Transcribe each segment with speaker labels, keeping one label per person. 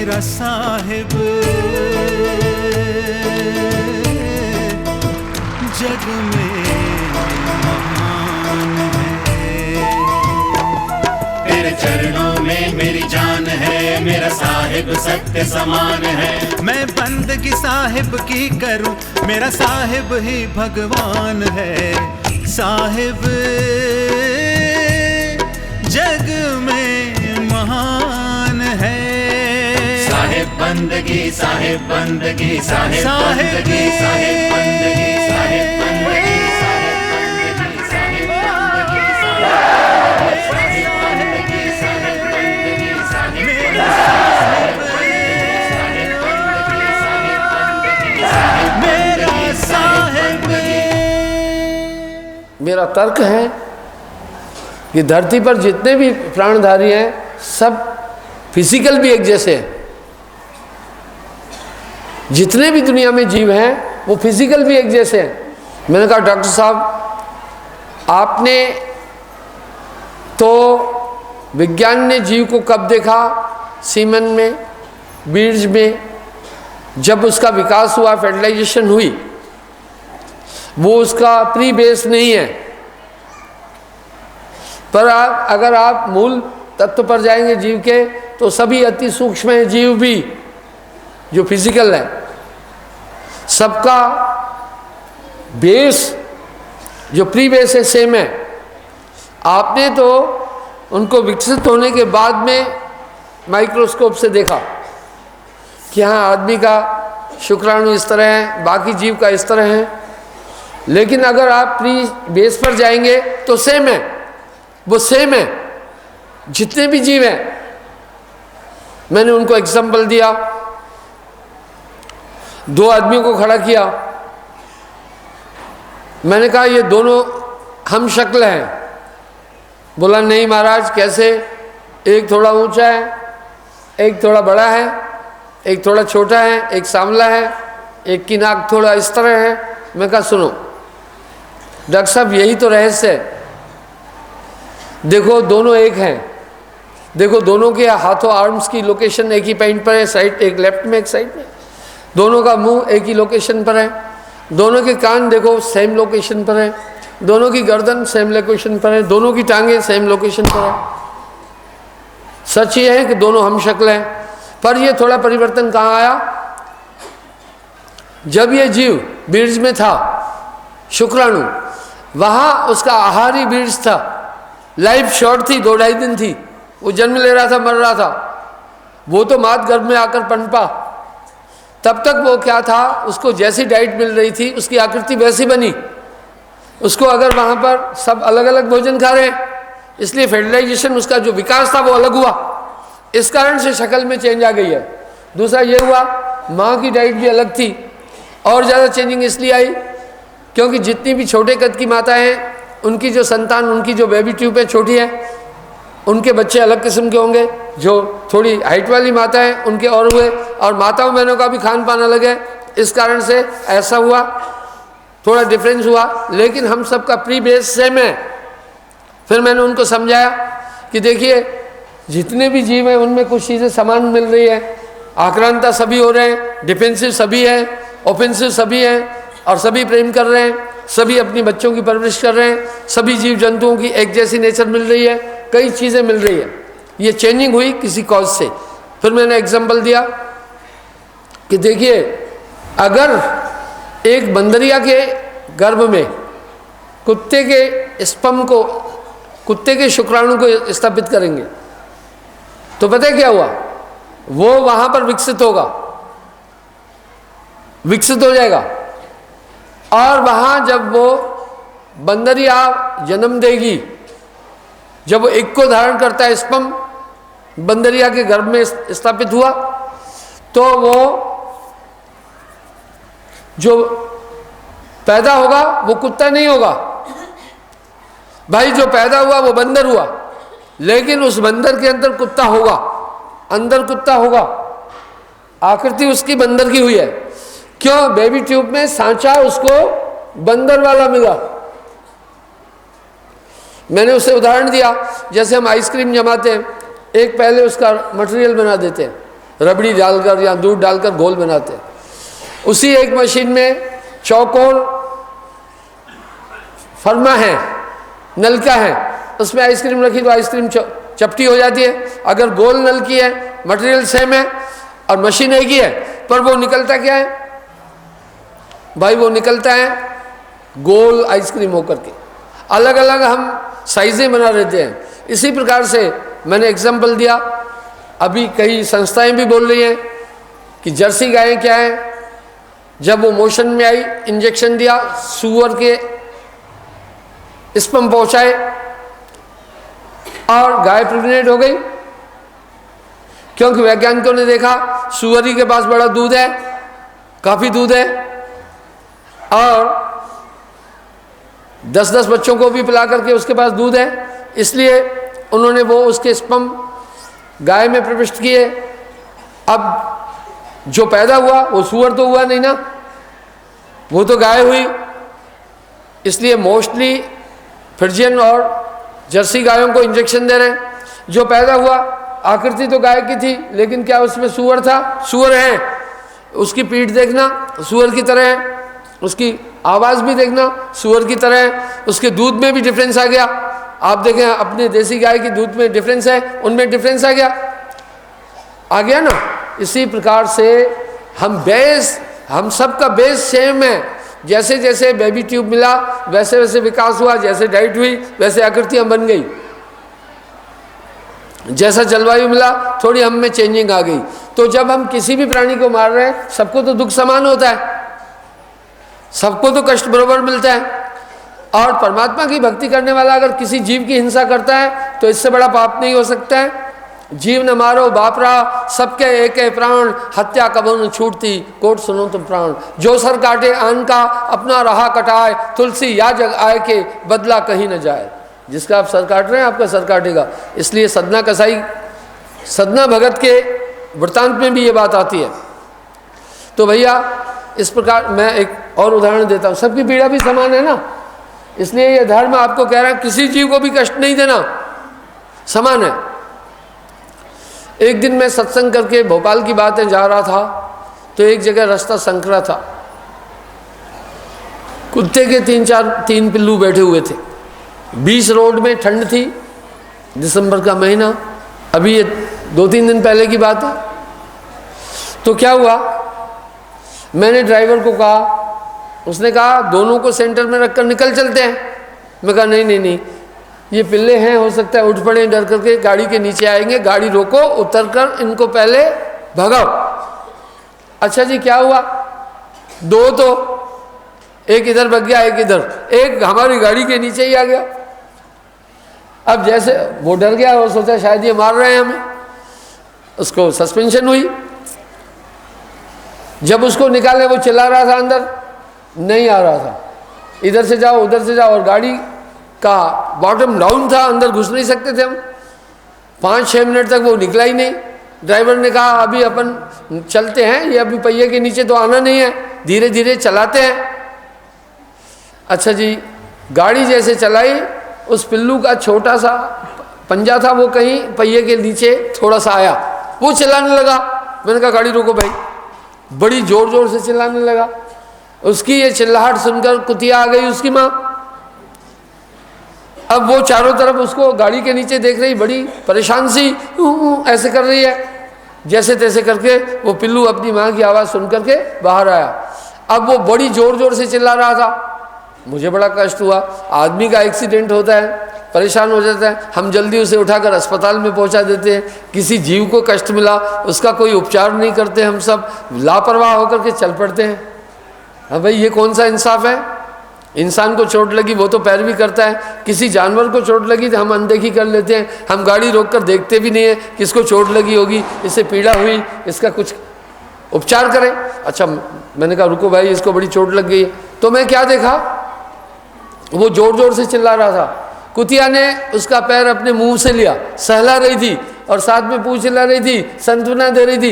Speaker 1: मेरा साहिब जग में महान है।
Speaker 2: तेरे चरणों में मेरी जान है, मेरा साहिब सत्य समान है।
Speaker 1: मैं बंदगी साहिब की करूं, मेरा साहिब ही भगवान है। साहिब जग में महान है।
Speaker 2: साहिब बंदगी, साहिब बंदगी, साहिब
Speaker 1: साहिब
Speaker 2: बंदगी, साहिब बंदगी, साहिब बंदगी, साहिब बंदगी, साहिब बंदगी, साहिब बंदगी, साहिब बंदगी, साहिब
Speaker 1: मेरा साहिब।
Speaker 3: मेरा तर्क है कि धरती पर जितने भी प्राणधारी हैं सब फिजिकल भी एक जैसे हैं। जितने भी दुनिया में जीव हैं वो फिजिकल भी एक जैसे हैं। मैंने कहा डॉक्टर साहब आपने तो विज्ञान ने जीव को कब देखा? सीमन में, बीज में, जब उसका विकास हुआ, फर्टिलाइजेशन हुई। वो उसका प्री बेस नहीं है। पर अगर आप मूल तत्व पर जाएंगे जीव के, तो सभी अति सूक्ष्म है जीव भी जो फिजिकल है। सबका बेस जो प्री बेस है सेम है। आपने तो उनको विकसित होने के बाद में माइक्रोस्कोप से देखा कि हाँ आदमी का शुक्राणु इस तरह है, बाकी जीव का इस तरह है। लेकिन अगर आप प्री बेस पर जाएंगे तो सेम है, वो सेम है जितने भी जीव हैं। मैंने उनको एग्जाम्पल दिया, दो आदमियों को खड़ा किया। मैंने कहा ये दोनों हम शक्ल हैं। बोला नहीं महाराज कैसे? एक थोड़ा ऊंचा है, एक थोड़ा बड़ा है, एक थोड़ा छोटा है, एक सांवला है, एक की नाक थोड़ा इस तरह है। मैं कहा सुनो डॉक्टर साहब यही तो रहस्य है। देखो दोनों एक हैं, देखो दोनों के हाथों आर्म्स की लोकेशन एक ही पॉइंट पर है, साइड एक लेफ्ट में एक साइड में। दोनों का मुंह एक ही लोकेशन पर है। दोनों के कान देखो सेम लोकेशन पर है। दोनों की गर्दन सेम लोकेशन पर है। दोनों की टांगें सेम लोकेशन पर है। सच ये है कि दोनों हम शक्ल हैं। पर ये थोड़ा परिवर्तन कहाँ आया? जब ये जीव बीज में था, शुक्राणु, वहाँ उसका आहारी बीज था। लाइफ शॉर्ट थी, 2-2.5 दिन थी। वो जन्म ले रहा था, मर रहा था। वो तो मात गर्भ में आकर पनपा। तब तक वो क्या था, उसको जैसी डाइट मिल रही थी उसकी आकृति वैसी बनी। उसको अगर वहाँ पर सब अलग अलग भोजन खा रहे हैं, इसलिए फर्टिलाइजेशन उसका जो विकास था वो अलग हुआ। इस कारण से शक्ल में चेंज आ गई है। दूसरा ये हुआ माँ की डाइट भी अलग थी। और ज़्यादा चेंजिंग इसलिए आई क्योंकि जितनी भी छोटे कद की माताएँ हैं उनकी जो संतान, उनकी जो बेबी ट्यूब है छोटी है, उनके बच्चे अलग किस्म के होंगे। जो थोड़ी हाइट वाली माता है उनके और हुए, और माताओं बहनों का भी खान पान अलग है। इस कारण से ऐसा हुआ, थोड़ा डिफरेंस हुआ। लेकिन हम सबका प्री बेस सेम है। फिर मैंने उनको समझाया कि देखिए जितने भी जीव हैं उनमें कुछ चीज़ें समान मिल रही है। आक्रांता सभी हो रहे हैं, डिफेंसिव सभी हैं, ऑफेंसिव सभी हैं, और सभी प्रेम कर रहे हैं, सभी अपनी बच्चों की परवरिश कर रहे हैं। सभी जीव जंतुओं की एक जैसी नेचर मिल रही है, कई चीज़ें मिल रही है। ये चेंजिंग हुई किसी कॉज से। फिर मैंने एग्जाम्पल दिया कि देखिए अगर एक बंदरिया के गर्भ में कुत्ते के स्पर्म को, कुत्ते के शुक्राणु को स्थापित करेंगे तो पता है क्या हुआ? वो वहाँ पर विकसित होगा, विकसित हो जाएगा। और वहाँ जब वो बंदरिया जन्म देगी, जब वो एक को धारण करता है, स्पर्म बंदरिया के गर्भ में स्थापित हुआ, तो वो जो पैदा होगा वो कुत्ता नहीं होगा भाई। जो पैदा हुआ वो बंदर हुआ, लेकिन उस बंदर के अंदर कुत्ता होगा, अंदर कुत्ता होगा। आकृति उसकी बंदर की हुई है। क्यों? बेबी ट्यूब में सांचा उसको बंदर वाला मिला। मैंने उसे उदाहरण दिया, जैसे हम आइसक्रीम जमाते हैं, एक पहले उसका मटेरियल बना देते हैं, रबड़ी डालकर या दूध डालकर घोल बनाते हैं। उसी एक मशीन में चौकोर फरमा है, नलका है, उसमें आइसक्रीम रखी तो आइसक्रीम चपटी हो जाती है। अगर गोल नल की है, मटेरियल सेम है और मशीन एक ही है, पर वो निकलता क्या है भाई? वो निकलता है गोल आइसक्रीम होकर के। अलग अलग हम साइजें बना लेते हैं। इसी प्रकार से मैंने एग्जाम्पल दिया, अभी कई संस्थाएं भी बोल रही हैं कि जर्सी गायें क्या है, जब वो मोशन में आई, इंजेक्शन दिया, सुअर के स्पर्म पहुंचाए और गाय प्रेग्नेंट हो गई, क्योंकि वैज्ञानिकों ने देखा सुअरी के पास बड़ा दूध है, काफी दूध है, और 10-10 बच्चों को भी पिला करके उसके पास दूध है, इसलिए उन्होंने वो उसके स्पर्म गाय में प्रविष्ट किए। अब जो पैदा हुआ वो सुअर तो हुआ नहीं ना, वो तो गाय हुई। इसलिए मोस्टली फ्रिजियन और जर्सी गायों को इंजेक्शन दे रहे हैं। जो पैदा हुआ आकृति तो गाय की थी, लेकिन क्या उसमें सुअर था? सुअर है। उसकी पीठ देखना सुअर की तरह है, उसकी आवाज़ भी देखना सुअर की तरह है, उसके दूध में भी डिफरेंस आ गया। आप देखें अपने देसी गाय के दूध में डिफरेंस है, उनमें डिफरेंस आ गया ना। इसी प्रकार से हम सब का बेस सेम है। जैसे जैसे बेबी ट्यूब मिला वैसे वैसे विकास हुआ, जैसे डाइट हुई वैसे आकृतियां बन गई, जैसा जलवायु मिला थोड़ी हम में चेंजिंग आ गई। तो जब हम किसी भी प्राणी को मार रहे हैं, सबको तो दुख समान होता है, सबको तो कष्ट बराबर मिलता है। और परमात्मा की भक्ति करने वाला अगर किसी जीव की हिंसा करता है तो इससे बड़ा पाप नहीं हो सकता है। जीव न मारो बापरा, सबके एक प्राण, हत्या कबो न छूटती, कोट सुनो तुम प्राण। जो सर काटे आन का, अपना रहा कटाए, तुलसी या जग आए के, बदला कहीं न जाए। जिसका आप सर काट रहे हैं आपका सर काटेगा। इसलिए सदना कसाई, सदना भगत के वृत्तांत में भी ये बात आती है। तो भैया इस प्रकार मैं एक और उदाहरण देता हूँ। सबकी पीड़ा भी समान है ना, इसलिए ये धर्म आपको कह रहा है किसी जीव को भी कष्ट नहीं देना, समान है। एक दिन मैं सत्संग करके भोपाल की बातें जा रहा था, तो एक जगह रास्ता संकरा था, कुत्ते के 3 पिल्लू बैठे हुए थे। 20 रोड में, ठंड थी, दिसंबर का महीना, अभी ये 2-3 दिन पहले की बात है। तो क्या हुआ, मैंने ड्राइवर को कहा, उसने कहा दोनों को सेंटर में रखकर निकल चलते हैं। मैं कहा नहीं, ये पिल्ले हैं, हो सकता है उठ पड़े डर करके, गाड़ी के नीचे आएंगे, गाड़ी रोको, उतरकर इनको पहले भगाओ। अच्छा जी, क्या हुआ? 2 तो, एक इधर भग गया, एक इधर, एक हमारी गाड़ी के नीचे ही आ गया। अब जैसे वो डर गया, वो सोचा शायद ये मार रहे हैं हमें, उसको सस्पेंशन हुई। जब उसको निकाले वो चिल्ला रहा था, अंदर नहीं आ रहा था, इधर से जाओ उधर से जाओ, और गाड़ी का बॉटम डाउन था, अंदर घुस नहीं सकते थे हम। 5-6 मिनट तक वो निकला ही नहीं। ड्राइवर ने कहा अभी अपन चलते हैं, ये अभी पहिए के नीचे तो आना नहीं है, धीरे धीरे चलाते हैं। अच्छा जी, गाड़ी जैसे चलाई, उस पिल्लू का छोटा सा पंजा था, वो कहीं पहिए के नीचे थोड़ा सा आया, वो चिल्लाने लगा। मैंने कहा गाड़ी रोको भाई, बड़ी जोर जोर से चिल्लाने लगा। उसकी ये चिल्लाहट सुनकर कुतिया आ गई उसकी माँ। अब वो चारों तरफ उसको गाड़ी के नीचे देख रही, बड़ी परेशान सी ऐसे कर रही है। जैसे तैसे करके वो पिल्लू अपनी माँ की आवाज़ सुन करके बाहर आया। अब वो बड़ी जोर जोर से चिल्ला रहा था, मुझे बड़ा कष्ट हुआ। आदमी का एक्सीडेंट होता है, परेशान हो जाता है, हम जल्दी उसे उठाकर अस्पताल में पहुंचा देते हैं। किसी जीव को कष्ट मिला, उसका कोई उपचार नहीं करते, हम सब लापरवाह होकर के चल पड़ते हैं। हाँ भाई, ये कौन सा इंसाफ है? इंसान को चोट लगी वो तो पैरवी करता है, किसी जानवर को चोट लगी तो हम अनदेखी कर लेते हैं, हम गाड़ी रोककर देखते भी नहीं है किसको चोट लगी होगी, इससे पीड़ा हुई, इसका कुछ उपचार करें। अच्छा, मैंने कहा रुको भाई, इसको बड़ी चोट लग गई है। तो मैं क्या देखा, वो जोर जोर से चिल्ला रहा था। कुतिया ने उसका पैर अपने मुंह से लिया, सहला रही थी और साथ में पूछ हिला रही थी, सांत्वना दे रही थी,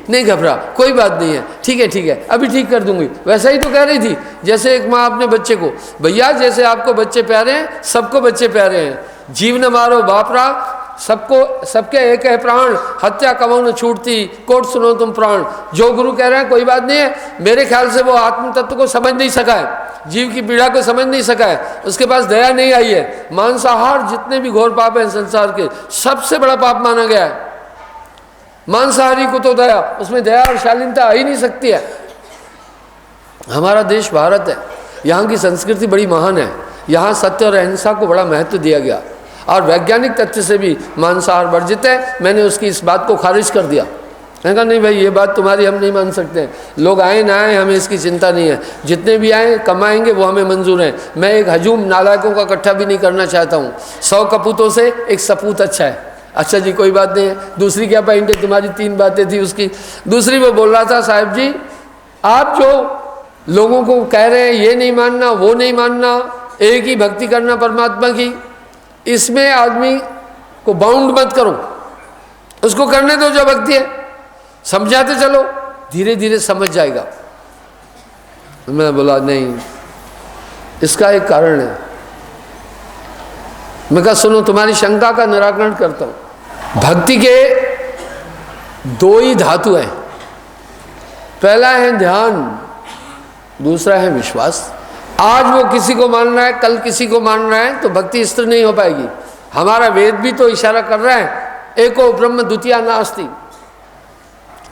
Speaker 3: नहीं घबरा, कोई बात नहीं है, ठीक है, अभी ठीक कर दूंगी। वैसा ही तो कह रही थी जैसे एक माँ अपने बच्चे को। भैया, जैसे आपको बच्चे प्यारे हैं, सबको बच्चे प्यारे हैं। जीव न मारो बापरा, सबको, सबके एक है प्राण, हत्या कमो न छूटती, कोट सुनो तुम प्राण। जो गुरु कह रहे हैं कोई बात नहीं है, मेरे ख्याल से वो आत्म तत्व को समझ नहीं सका है, जीव की पीड़ा को समझ नहीं सका है, उसके पास दया नहीं आई है। मांसाहार जितने भी घोर पाप हैं संसार के, सबसे बड़ा पाप माना गया है मांसाहारी को तो दया, उसमें दया और शालीनता आ ही नहीं सकती है। हमारा देश भारत है, यहाँ की संस्कृति बड़ी महान है, यहाँ सत्य और अहिंसा को बड़ा महत्व दिया गया और वैज्ञानिक तथ्य से भी मांसाहार वर्जित है। मैंने उसकी इस बात को खारिज कर दिया, मैंने कहा नहीं भाई ये बात तुम्हारी हम नहीं मान सकते, लोग आए ना आए हमें इसकी चिंता नहीं है, जितने भी आए कमाएंगे वो हमें मंजूर है। मैं एक हजूम नालायकों का इकट्ठा भी नहीं करना चाहता हूँ, 100 कपूतों से एक सपूत अच्छा है। अच्छा जी कोई बात नहीं है। दूसरी क्या पॉइंट है, तुम्हारी 3 बातें थी उसकी। दूसरी वो बोल रहा था साहब जी आप जो लोगों को कह रहे हैं ये नहीं मानना वो नहीं मानना, एक ही भक्ति करना परमात्मा की, इसमें आदमी को बाउंड मत करो, उसको करने दो जो भक्ति है, समझाते चलो, धीरे धीरे समझ जाएगा। मैं बोला नहीं, इसका एक कारण है। मैं कहा सुनो तुम्हारी शंका का निराकरण करता हूं। भक्ति के 2 ही धातु हैं, पहला है ध्यान, दूसरा है विश्वास। आज वो किसी को मान रहा है, कल किसी को मान रहा है, तो भक्ति स्थिर नहीं हो पाएगी। हमारा वेद भी तो इशारा कर रहा है एको ब्रह्म द्वितीया नास्ति।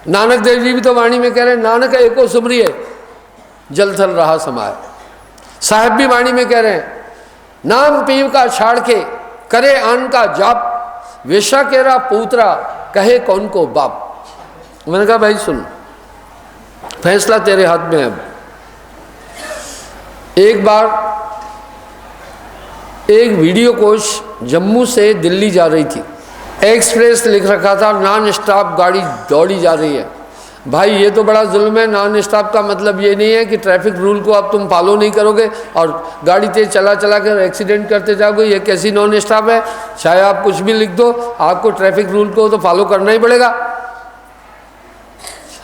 Speaker 3: नानक देव जी भी तो वाणी में कह रहे हैं नानक एको सुमरिय जल थल रहा समाय। साहब भी वाणी में कह रहे हैं नाम पीव का छाड़ के करे आन का जाप, वेशा केरा पूतरा कहे कौन को बाप। मैंने कहा भाई सुन, फैसला तेरे हाथ में है। अब एक बार एक वीडियो कोच जम्मू से दिल्ली जा रही थी, एक्सप्रेस लिख रखा था नॉन स्टॉप गाड़ी दौड़ी जा रही है। भाई ये तो बड़ा जुल्म है। नॉन स्टॉप का मतलब ये नहीं है कि ट्रैफिक रूल को अब तुम फॉलो नहीं करोगे और गाड़ी तेज चला चला कर एक्सीडेंट करते जाओगे, ये कैसी नॉन स्टॉप है। चाहे आप कुछ भी लिख दो, आपको ट्रैफिक रूल को तो फॉलो करना ही पड़ेगा।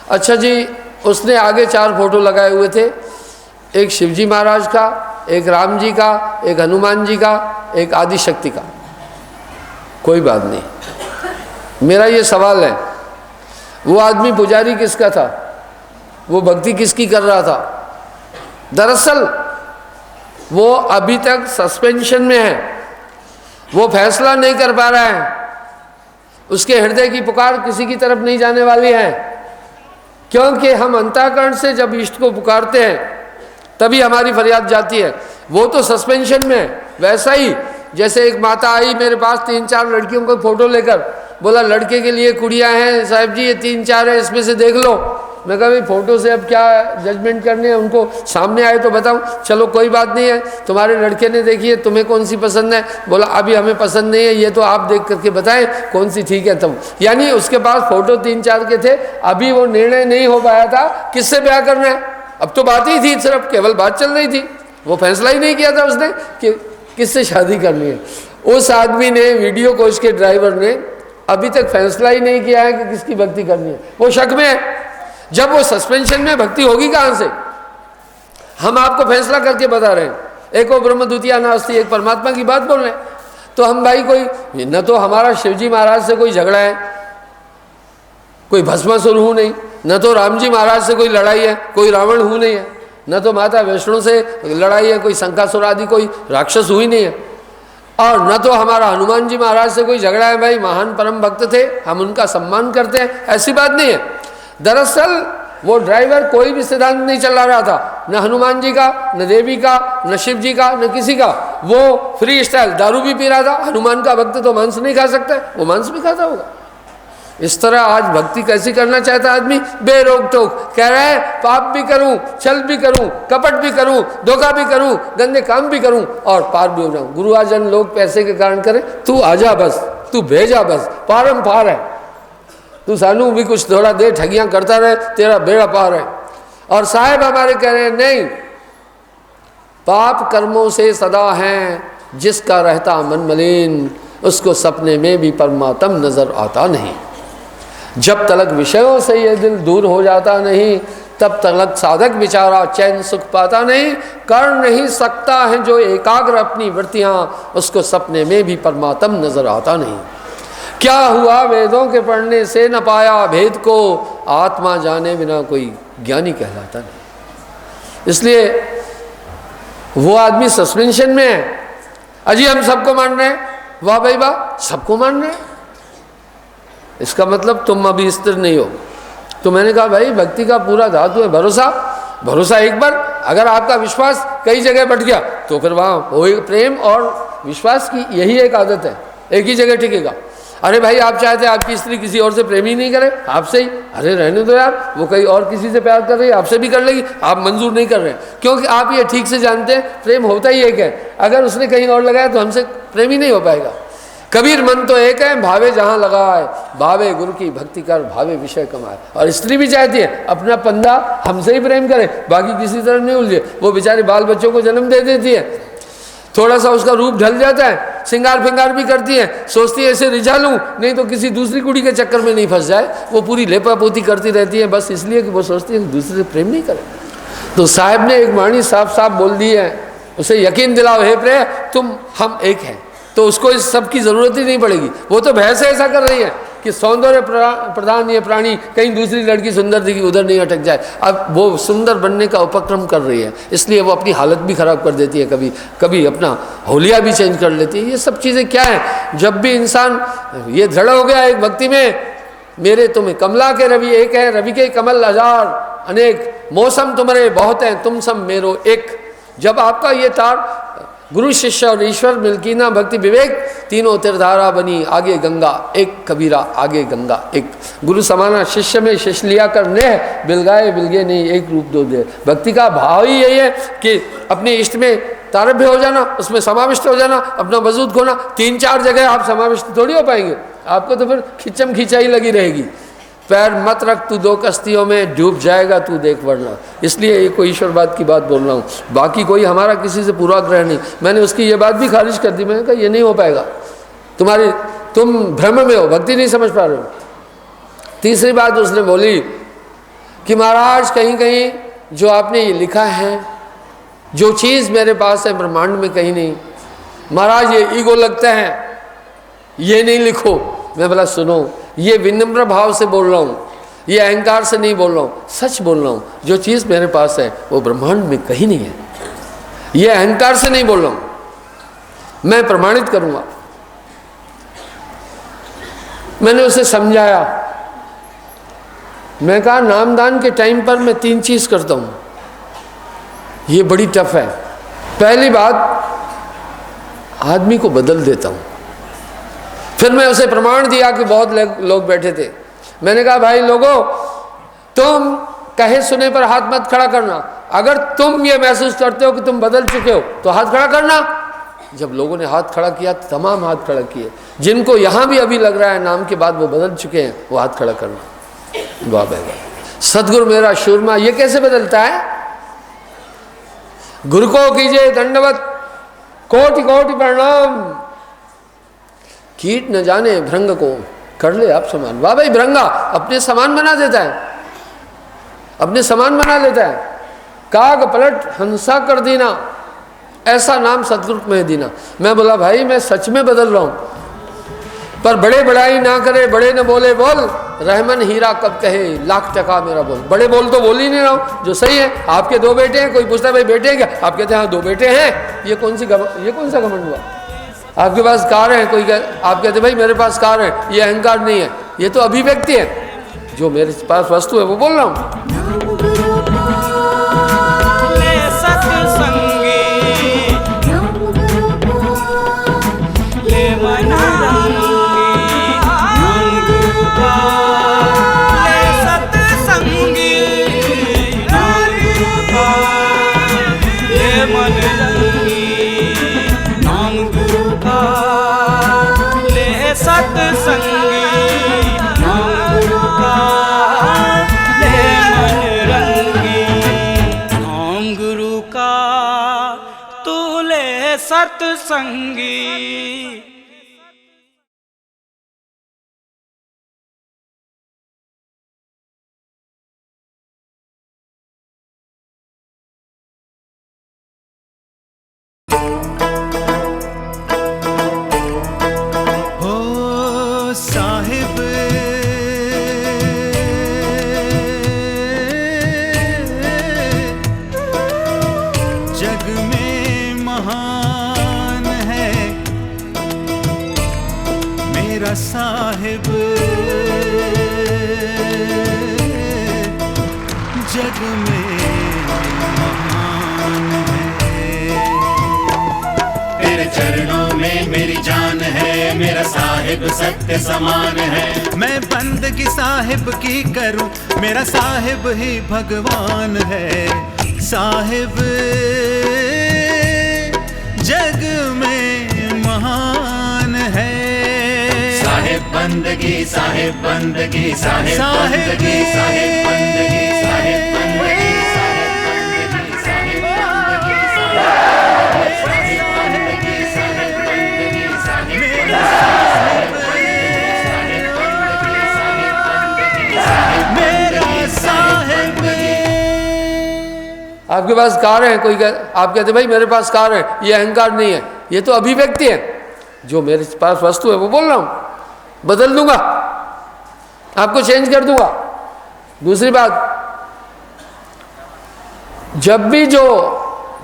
Speaker 3: अच्छा जी, उसने आगे 4 फोटो लगाए हुए थे, एक शिवजी महाराज का, एक राम जी का, एक हनुमान जी का, एक आदि शक्ति का। कोई बात नहीं, मेरा ये सवाल है वो आदमी पुजारी किसका था, वो भक्ति किसकी कर रहा था? दरअसल वो अभी तक सस्पेंशन में है, वो फैसला नहीं कर पा रहा है, उसके हृदय की पुकार किसी की तरफ नहीं जाने वाली है, क्योंकि हम अंतःकरण से जब इष्ट को पुकारते हैं तभी हमारी फरियाद जाती है। वो तो सस्पेंशन में है। वैसा ही जैसे एक माता आई मेरे पास 3-4 लड़कियों को फोटो लेकर, बोला लड़के के लिए कुड़ियाँ हैं साहब जी, ये 3-4 है, इसमें से देख लो। मैं कहा भाई फोटो से अब क्या जजमेंट करने हैं, उनको सामने आए तो बताऊं। चलो कोई बात नहीं है, तुम्हारे लड़के ने देखी है, तुम्हें कौन सी पसंद है? बोला अभी हमें पसंद नहीं है, ये तो आप देख करके बताएं कौन सी ठीक है तब। यानी उसके पास फोटो 3-4 के थे, अभी वो निर्णय नहीं हो पाया था किससे ब्याह करना है। अब तो बात ही थी, सिर्फ केवल बात चल रही थी, वो फैसला ही नहीं किया था उसने कि किससे शादी करनी है। उस आदमी ने, वीडियो कोच के ड्राइवर ने, अभी तक फैसला ही नहीं किया है कि किसकी भक्ति करनी है, वो शक में है। जब वो सस्पेंशन में, भक्ति होगी कहाँ से? हम आपको फैसला करके बता रहे हैं, एको ब्रह्म द्वितीया नास्ति, एक परमात्मा की बात बोल रहे हैं। तो हम भाई कोई न तो हमारा शिवजी महाराज से कोई झगड़ा है, कोई भस्मासुर हूँ नहीं, न तो राम जी महाराज से कोई लड़ाई है, कोई रावण हूँ नहीं है, न तो माता वैष्णो से लड़ाई है, कोई शंकासुर आदि कोई राक्षस हुई नहीं है, और न तो हमारा हनुमान जी महाराज से कोई झगड़ा है। भाई महान परम भक्त थे, हम उनका सम्मान करते हैं, ऐसी बात नहीं है। दरअसल वो ड्राइवर कोई भी सिद्धांत नहीं चला रहा था, न हनुमान जी का, न देवी का, न शिव जी का, न किसी का। वो फ्री स्टाइल दारू भी पी रहा था। हनुमान का भक्त तो मांस नहीं खा सकता, वो मांस भी खाता होगा। इस तरह आज भक्ति कैसी करना चाहता आदमी, बेरोक टोक कह रहा है पाप भी करूं, छल भी करूं, कपट भी करूं, धोखा भी करूं, गंदे काम भी करूं और पार भी हो जाऊं। गुरु आजन लोग पैसे के कारण करे, तू आजा बस, तू भेजा बस, पारम पार है, तू सानू भी कुछ थोड़ा देर ठगियां करता रहे, तेरा बेड़ा पार है। और साहेब हमारे कह रहे हैं नहीं, पाप कर्मों से सदा है जिसका रहता मन मलिन, उसको सपने में भी परमात्म नजर आता नहीं। जब तलक विषयों से ये दिल दूर हो जाता नहीं, तब तलक साधक बेचारा चैन सुख पाता नहीं। कर नहीं सकता है जो एकाग्र अपनी वृत्तियाँ, उसको सपने में भी परमात्म नजर आता नहीं। क्या हुआ वेदों के पढ़ने से न पाया भेद को, आत्मा जाने बिना कोई ज्ञानी कहलाता नहीं। इसलिए वो आदमी सस्पेंशन में है। अजी हम सबको मान रहे हैं, वाह भाई वाह, सबको मान रहे हैं, इसका मतलब तुम अभी स्थिर नहीं हो। तो मैंने कहा भाई भक्ति का पूरा धातु है भरोसा। भरोसा एक बार, अगर आपका विश्वास कई जगह बढ़ गया तो फिर वहाँ वो प्रेम और विश्वास की यही एक आदत है, एक ही जगह टिकेगा। अरे भाई आप चाहते हैं आपकी स्त्री किसी और से प्रेम ही नहीं करे, आपसे ही, अरे रहने दो यार, वो कहीं और किसी से प्यार कर रही है, आपसे भी कर लेगी, आप मंजूर नहीं कर रहे हैं, क्योंकि आप ये ठीक से जानते हैं प्रेम होता ही एक है। अगर उसने कहीं और लगाया तो हमसे प्रेम ही नहीं हो पाएगा। कबीर मन तो एक है, भावे जहाँ लगाए, भावे गुरु की भक्ति कर, भावे विषय कमाए। और स्त्री भी चाहती है अपना पंधा हमसे ही प्रेम करे, बाकी किसी तरह नहीं उलझे। वो बेचारी बाल बच्चों को जन्म दे देती है, थोड़ा सा उसका रूप ढल जाता है, सिंगार फिंगार भी करती है, सोचती है ऐसे रिझा लूँ नहीं तो किसी दूसरी कुड़ी के चक्कर में नहीं फंस जाए। वो पूरी लेपा पोती करती रहती है बस इसलिए कि वो सोचती है कि दूसरे से प्रेम नहीं करे। तो साहब ने एक वाणी साफ साफ बोल दी है, उसे यकीन दिलाओ हे प्रिय तुम हम एक हैं, तो उसको इस सब की ज़रूरत ही नहीं पड़ेगी। वो तो भय से ऐसा कर रही है कि सौंदर्य प्रधान ये प्राणी, कहीं दूसरी लड़की सुंदर दिखी उधर नहीं अटक जाए। अब वो सुंदर बनने का उपक्रम कर रही है, इसलिए वो अपनी हालत भी ख़राब कर देती है, कभी कभी अपना होलिया भी चेंज कर लेती है। ये सब चीज़ें क्या है, जब भी इंसान ये दृढ़ हो गया एक भक्ति में, मेरे तुम्हें कमला के रवि एक है, रवि के कमल हजार अनेक, मौसम तुम्हारे बहुत हैं, तुम सब मेरो एक। जब आपका ये तार गुरु शिष्य और ईश्वर मिलकीना भक्ति विवेक तीनों तिरधारा बनी, आगे गंगा एक, कबीरा आगे गंगा एक। गुरु समाना शिष्य में शिष्य लिया कर नेह, बिलगाए बिलगे नहीं एक रूप दो दे। भक्ति का भाव ही यही है कि अपने इष्ट में तारभ्य हो जाना, उसमें समाविष्ट हो जाना, अपना वजूद खोना। 3-4 जगह आप समाविष्ट थोड़ी हो पाएंगे, आपको तो फिर खिंचम खिंचाई लगी रहेगी। पैर मत रख तू 2 कश्तियों में, डूब जाएगा तू देख वरना। इसलिए ये कोई ईश्वरवाद की बात बोल रहा हूँ, बाकी कोई हमारा किसी से पूर्वाग्रह नहीं। मैंने उसकी ये बात भी खारिज कर दी, मैंने कहा ये नहीं हो पाएगा, तुम भ्रम में हो, भक्ति नहीं समझ पा रहे हो। तीसरी बात उसने बोली कि महाराज कहीं कहीं जो आपने ये लिखा है, जो चीज़ मेरे पास है ब्रह्मांड में कहीं नहीं, महाराज ये ईगो लगता है, ये नहीं लिखो। मैं बोला सुनो, ये विनम्र भाव से बोल रहा हूँ, ये अहंकार से नहीं बोल रहा हूँ, सच बोल रहा हूँ। जो चीज़ मेरे पास है वो ब्रह्मांड में कहीं नहीं है, ये अहंकार से नहीं बोल रहा हूँ, मैं प्रमाणित करूँगा। मैंने उसे समझाया, मैं कहा नामदान के टाइम पर मैं 3 चीज़ करता हूँ, ये बड़ी टफ है। पहली बात, आदमी को बदल देता हूँ। फिर मैं उसे प्रमाण दिया कि बहुत लोग बैठे थे। मैंने कहा भाई लोगों, तुम कहे सुने पर हाथ मत खड़ा करना, अगर तुम ये महसूस करते हो कि तुम बदल चुके हो तो हाथ खड़ा करना। जब लोगों ने हाथ खड़ा किया, तमाम हाथ खड़ा किए। जिनको यहाँ भी अभी लग रहा है नाम के बाद वो बदल चुके हैं, वो हाथ खड़ा करना। वाह भाई वाह, सदगुरु मेरा शूरमा। ये कैसे बदलता है? गुरु को कीजिए दंडवत, कोटि कोटि प्रणाम। कीट न जाने भृंग को कर ले आप समान। वाह भाई, भृंगा अपने समान बना देता है, अपने समान बना लेता है। काग पलट हंसा कर देना, ऐसा नाम सतगुरु में देना। मैं बोला भाई मैं सच में बदल रहा हूँ, पर बड़े बड़ाई ना करे, बड़े न बोले बोल, रहमन हीरा कब कहे लाख टका मेरा बोल। बड़े बोल तो बोल ही नहीं रहा हूँ, जो सही है। आपके 2 बेटे हैं, कोई पूछता है भाई बेटे हैं क्या, आप कहते हैं हाँ 2 बेटे हैं। ये कौन सा घमंड हुआ? आपके पास कार है, आप कहते भाई मेरे पास कार है, ये अहंकार नहीं है, ये तो अभिव्यक्ति है। जो मेरे पास वस्तु है वो बोल रहा हूँ।
Speaker 4: सत्संगी
Speaker 1: हो जग में महान है।
Speaker 2: तेरे चरणों में मेरी जान है, मेरा साहिब सत्य समान है।
Speaker 1: मैं बंदगी साहिब की करूं, मेरा साहिब ही भगवान है। साहिब जग में महान है।
Speaker 2: साहिब बंदगी, साहिब बंदगी, साहिब
Speaker 1: साहिब
Speaker 2: बंदगी, साहिब बंदगी, साहिब बंदगी, साहिब बंदगी, साहिब बंदगी, साहिब बंदगी, साहिब
Speaker 1: मेरा साहिब।
Speaker 3: आपके पास कार है, कोई आप कहते भाई मेरे पास कार है, ये अहंकार नहीं है, ये तो अभिव्यक्ति है। जो मेरे पास वस्तु है वो बोल रहा हूं, बदल दूंगा, आपको चेंज कर दूंगा। दूसरी बात, जब भी जो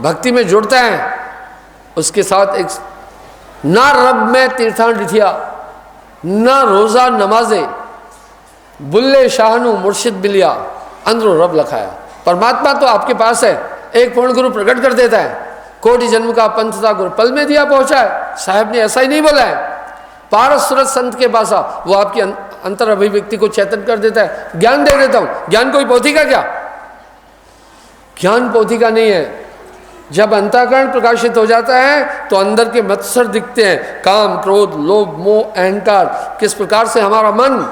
Speaker 3: भक्ति में जुड़ता है उसके साथ एक ना रब में तीर्थान रिठिया, ना रोजा नमाजे, बुल्ले शाहनु मुर्शिद बिलिया, अंदरो रब लखाया। परमात्मा तो आपके पास है, एक पूर्ण गुरु प्रकट कर देता है। कोटि जन्म का पंथ था गुरु पल में दिया पहुंचा है। साहब ने ऐसा ही नहीं बोला है। पारस सूरत संत के पासा, वो आपकी अंतर अभिव्यक्ति को चेतन कर देता है। ज्ञान दे देता हूं, ज्ञान कोई पोथी का क्या? ज्ञान पोथी का नहीं है। जब अंतःकरण प्रकाशित हो जाता है तो अंदर के मत्सर दिखते हैं, काम, क्रोध, लोभ, मोह, अहंकार, किस प्रकार से हमारा मन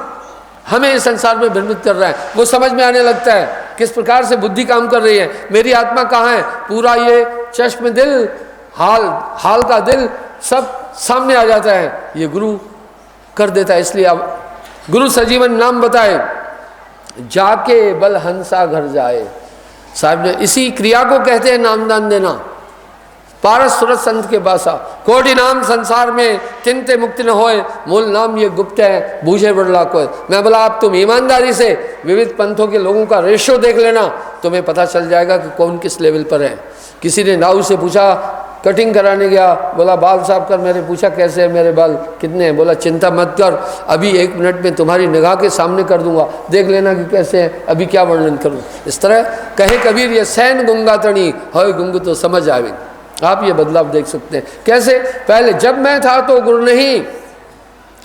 Speaker 3: हमें इस संसार में भ्रमित कर रहा है वो समझ में आने लगता है। किस प्रकार से बुद्धि काम कर रही है, मेरी आत्मा कहाँ है, पूरा ये चश्म दिल, हाल का दिल सब सामने आ जाता है। ये गुरु कर देता है। इसलिए अब गुरु सजीवन नाम बताए, जाके बल हंसा घर जाए। साहब ने इसी क्रिया को कहते हैं नामदान देना। पारस सूरत संत के बासा, कोटि नाम संसार में चिंते मुक्ति न होए, मूल नाम ये गुप्त है बूझे बड़ला कोई। मैं बोला आप तुम ईमानदारी से विविध पंथों के लोगों का रेशो देख लेना, तुम्हें पता चल जाएगा कि कौन किस लेवल पर है। किसी ने नाऊ से पूछा, कटिंग कराने गया, बोला बाल साफ कर। मैंने पूछा कैसे है मेरे बाल, कितने हैं? बोला चिंता मत कर, अभी 1 मिनट में तुम्हारी निगाह के सामने कर दूंगा, देख लेना कि कैसे है, अभी क्या वर्णन करूं। इस तरह कहे कबीर, ये सैन गुंगा तणी होय गुंग तो समझ आवे। आप ये बदलाव देख सकते हैं कैसे। पहले जब मैं था तो गुरु नहीं,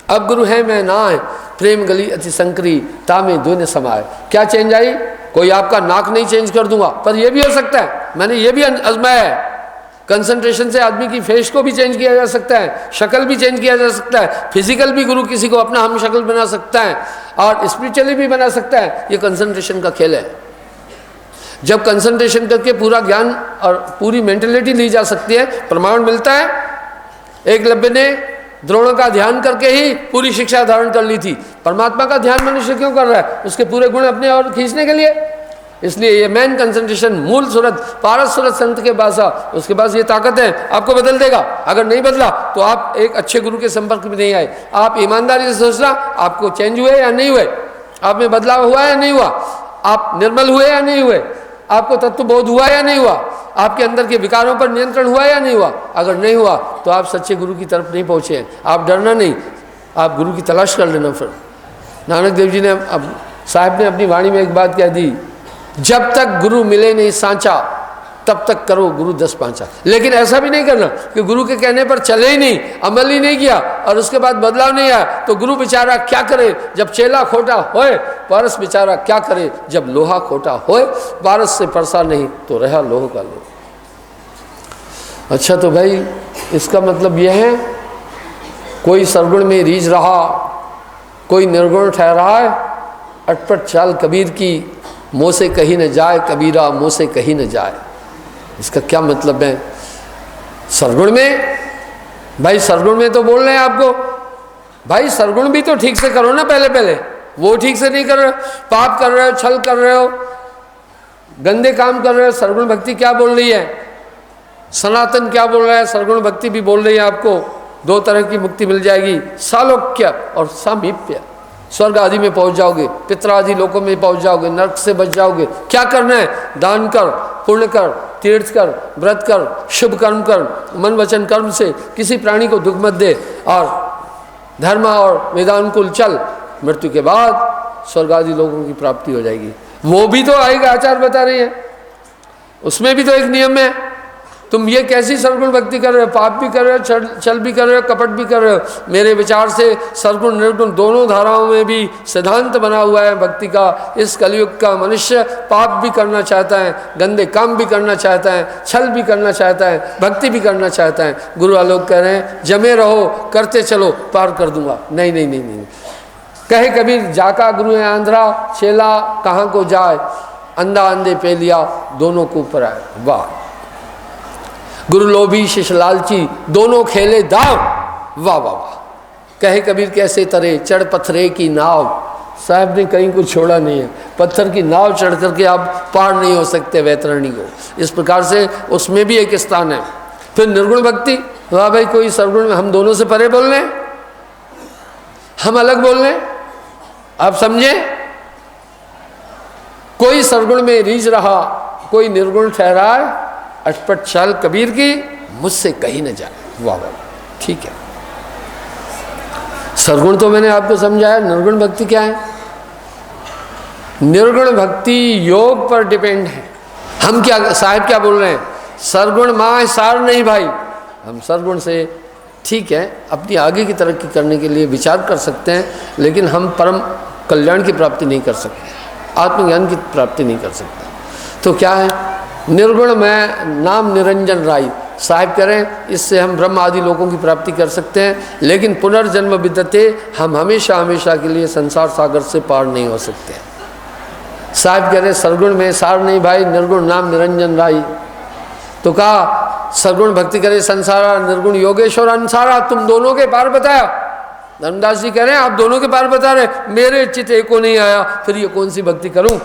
Speaker 3: अब गुरु है मैं ना है। प्रेम गली अति संकरी तामे दोने समाये। क्या चेंज आई? कोई आपका नाक नहीं चेंज कर दूंगा, पर यह भी हो सकता है, मैंने ये भी आजमाया है। कंसंट्रेशन से आदमी की फेस को भी चेंज किया जा सकता है, शक्ल भी चेंज किया जा सकता है। फिजिकल भी गुरु किसी को अपना हम शक्ल बना सकता है और स्पिरिचुअली भी बना सकता है। ये कंसंट्रेशन का खेल है। जब कंसंट्रेशन करके पूरा ज्ञान और पूरी मेंटलिटी ली जा सकती है, प्रमाण मिलता है। एकलव्य ने द्रोण का ध्यान करके ही पूरी शिक्षा धारण कर ली थी। परमात्मा का ध्यान मनुष्य क्यों कर रहा है? उसके पूरे गुण अपने और खींचने के लिए। इसलिए ये मैन कंसंट्रेशन, मूल सूरत, पारस सूरत संत के बासा, उसके पास ये ताकत है, आपको बदल देगा। अगर नहीं बदला तो आप एक अच्छे गुरु के संपर्क में नहीं आए। आप ईमानदारी से सोचना, आपको चेंज हुए या नहीं हुए, आप में बदलाव हुआ या नहीं हुआ, आप निर्मल हुए या नहीं हुए, आपको तत्वबोध हुआ या नहीं हुआ, आपके अंदर के विकारों पर नियंत्रण हुआ या नहीं हुआ। अगर नहीं हुआ तो आप सच्चे गुरु की तरफ नहीं पहुँचे हैं। आप डरना नहीं, आप गुरु की तलाश कर लेना। फिर नानक देव जी ने साहब ने अपनी वाणी में एक बात कह दी, जब तक गुरु मिले नहीं सांचा तब तक करो गुरु 10 पांचा। लेकिन ऐसा भी नहीं करना कि गुरु के कहने पर चले ही नहीं, अमल ही नहीं किया और उसके बाद बदलाव नहीं आया तो गुरु बेचारा क्या करे जब चेला खोटा होए, पारस बेचारा क्या करे जब लोहा खोटा होए। पारस से परसा नहीं तो रहा लोह का लोह। अच्छा तो भाई इसका मतलब यह है, कोई सरगुण में रीझ रहा, कोई निर्गुण ठहरा है, अटपट चाल कबीर की, मुँह से कहीं न जाए कबीरा, मुँह से कहीं न जाए। इसका क्या मतलब है? सरगुण में, भाई सरगुण में तो बोल रहे हैं आपको, भाई सरगुण भी तो ठीक से करो ना। पहले वो ठीक से नहीं कर रहे हो, पाप कर रहे हो, छल कर रहे हो, गंदे काम कर रहे हो। सरगुण भक्ति क्या बोल रही है? सनातन क्या बोल रहा है? सरगुण भक्ति भी बोल रही है आपको 2 तरह की मुक्ति मिल जाएगी, सालोक्य और सामीप्य। स्वर्ग आदि में पहुंच जाओगे, पितरादि लोकों में पहुंच जाओगे, नरक से बच जाओगे। क्या करना है? दान कर, पुण्य कर, तीर्थ कर, व्रत कर, शुभ कर्म कर, मन वचन कर्म से किसी प्राणी को दुख मत दे और धर्म और वेदानुकूल चल। मृत्यु के बाद स्वर्ग आदि लोगों की प्राप्ति हो जाएगी। वो भी तो एक आचार बता रही है, उसमें भी तो एक नियम है। तुम ये कैसी सरगुण भक्ति कर रहे हो, पाप भी कर रहे हो, छल भी कर रहे हो, कपट भी कर रहे हो। मेरे विचार से सरगुण निर्गुण दोनों धाराओं में भी सिद्धांत बना हुआ है भक्ति का। इस कलयुग का मनुष्य पाप भी करना चाहता है, गंदे काम भी करना चाहता है, छल भी करना चाहता है, भक्ति भी करना चाहता है। गुरु आलोक कह रहे हैं जमे रहो, करते चलो, पार कर दूंगा। नहीं नहीं नहीं नहीं, कहे कबीर जाका गुरु है आंध्रा, चेला कहाँ को जाए, अंधा अंधे पे लिया दोनों को ऊपर आए। वाह, गुरु लोभी शिष्य लालची दोनों खेले दाव। वाह वाह वाह, कहे कबीर कैसे तरे चढ़ पत्थरे की नाव। साहब ने कहीं कुछ छोड़ा नहीं है, पत्थर की नाव चढ़ करके आप पार नहीं हो सकते वैतरणी को। इस प्रकार से उसमें भी एक स्थान है। फिर निर्गुण भक्ति, वाह भाई कोई सरगुण में हम दोनों से परे बोल रहे हैं, हम अलग बोल रहे हैं, आप समझे। कोई सरगुण में रीझ रहा, कोई निर्गुण ठहराए, अटपट चाल कबीर की मुझसे कहीं न जाए। वाह वाह, ठीक है। सरगुण तो मैंने आपको समझाया, निर्गुण भक्ति क्या है। निर्गुण भक्ति योग पर डिपेंड है। हम क्या साहब क्या बोल रहे हैं, सरगुण माँ सार नहीं भाई। हम सरगुण से ठीक है अपनी आगे की तरक्की करने के लिए विचार कर सकते हैं, लेकिन हम परम कल्याण की प्राप्ति नहीं कर सकते, आत्मज्ञान की प्राप्ति नहीं कर सकते। तो क्या है, निर्गुण में नाम निरंजन राई। साहिब करें इससे हम ब्रह्म आदि लोगों की प्राप्ति कर सकते हैं, लेकिन पुनर्जन्म विद्यते हम हमेशा हमेशा के लिए संसार सागर से पार नहीं हो सकते। साहिब कह रहे सरगुण में सार नहीं भाई, निर्गुण नाम निरंजन राई। तो कहा सरगुण भक्ति करे संसारा, निर्गुण योगेश्वर अंसारा। तुम दोनों के पार बताया। धर्मदास जी कह रहे हैं आप दोनों के पार बता रहे, मेरे चित्त एको नहीं आया, फिर ये कौन सी भक्ति करूं।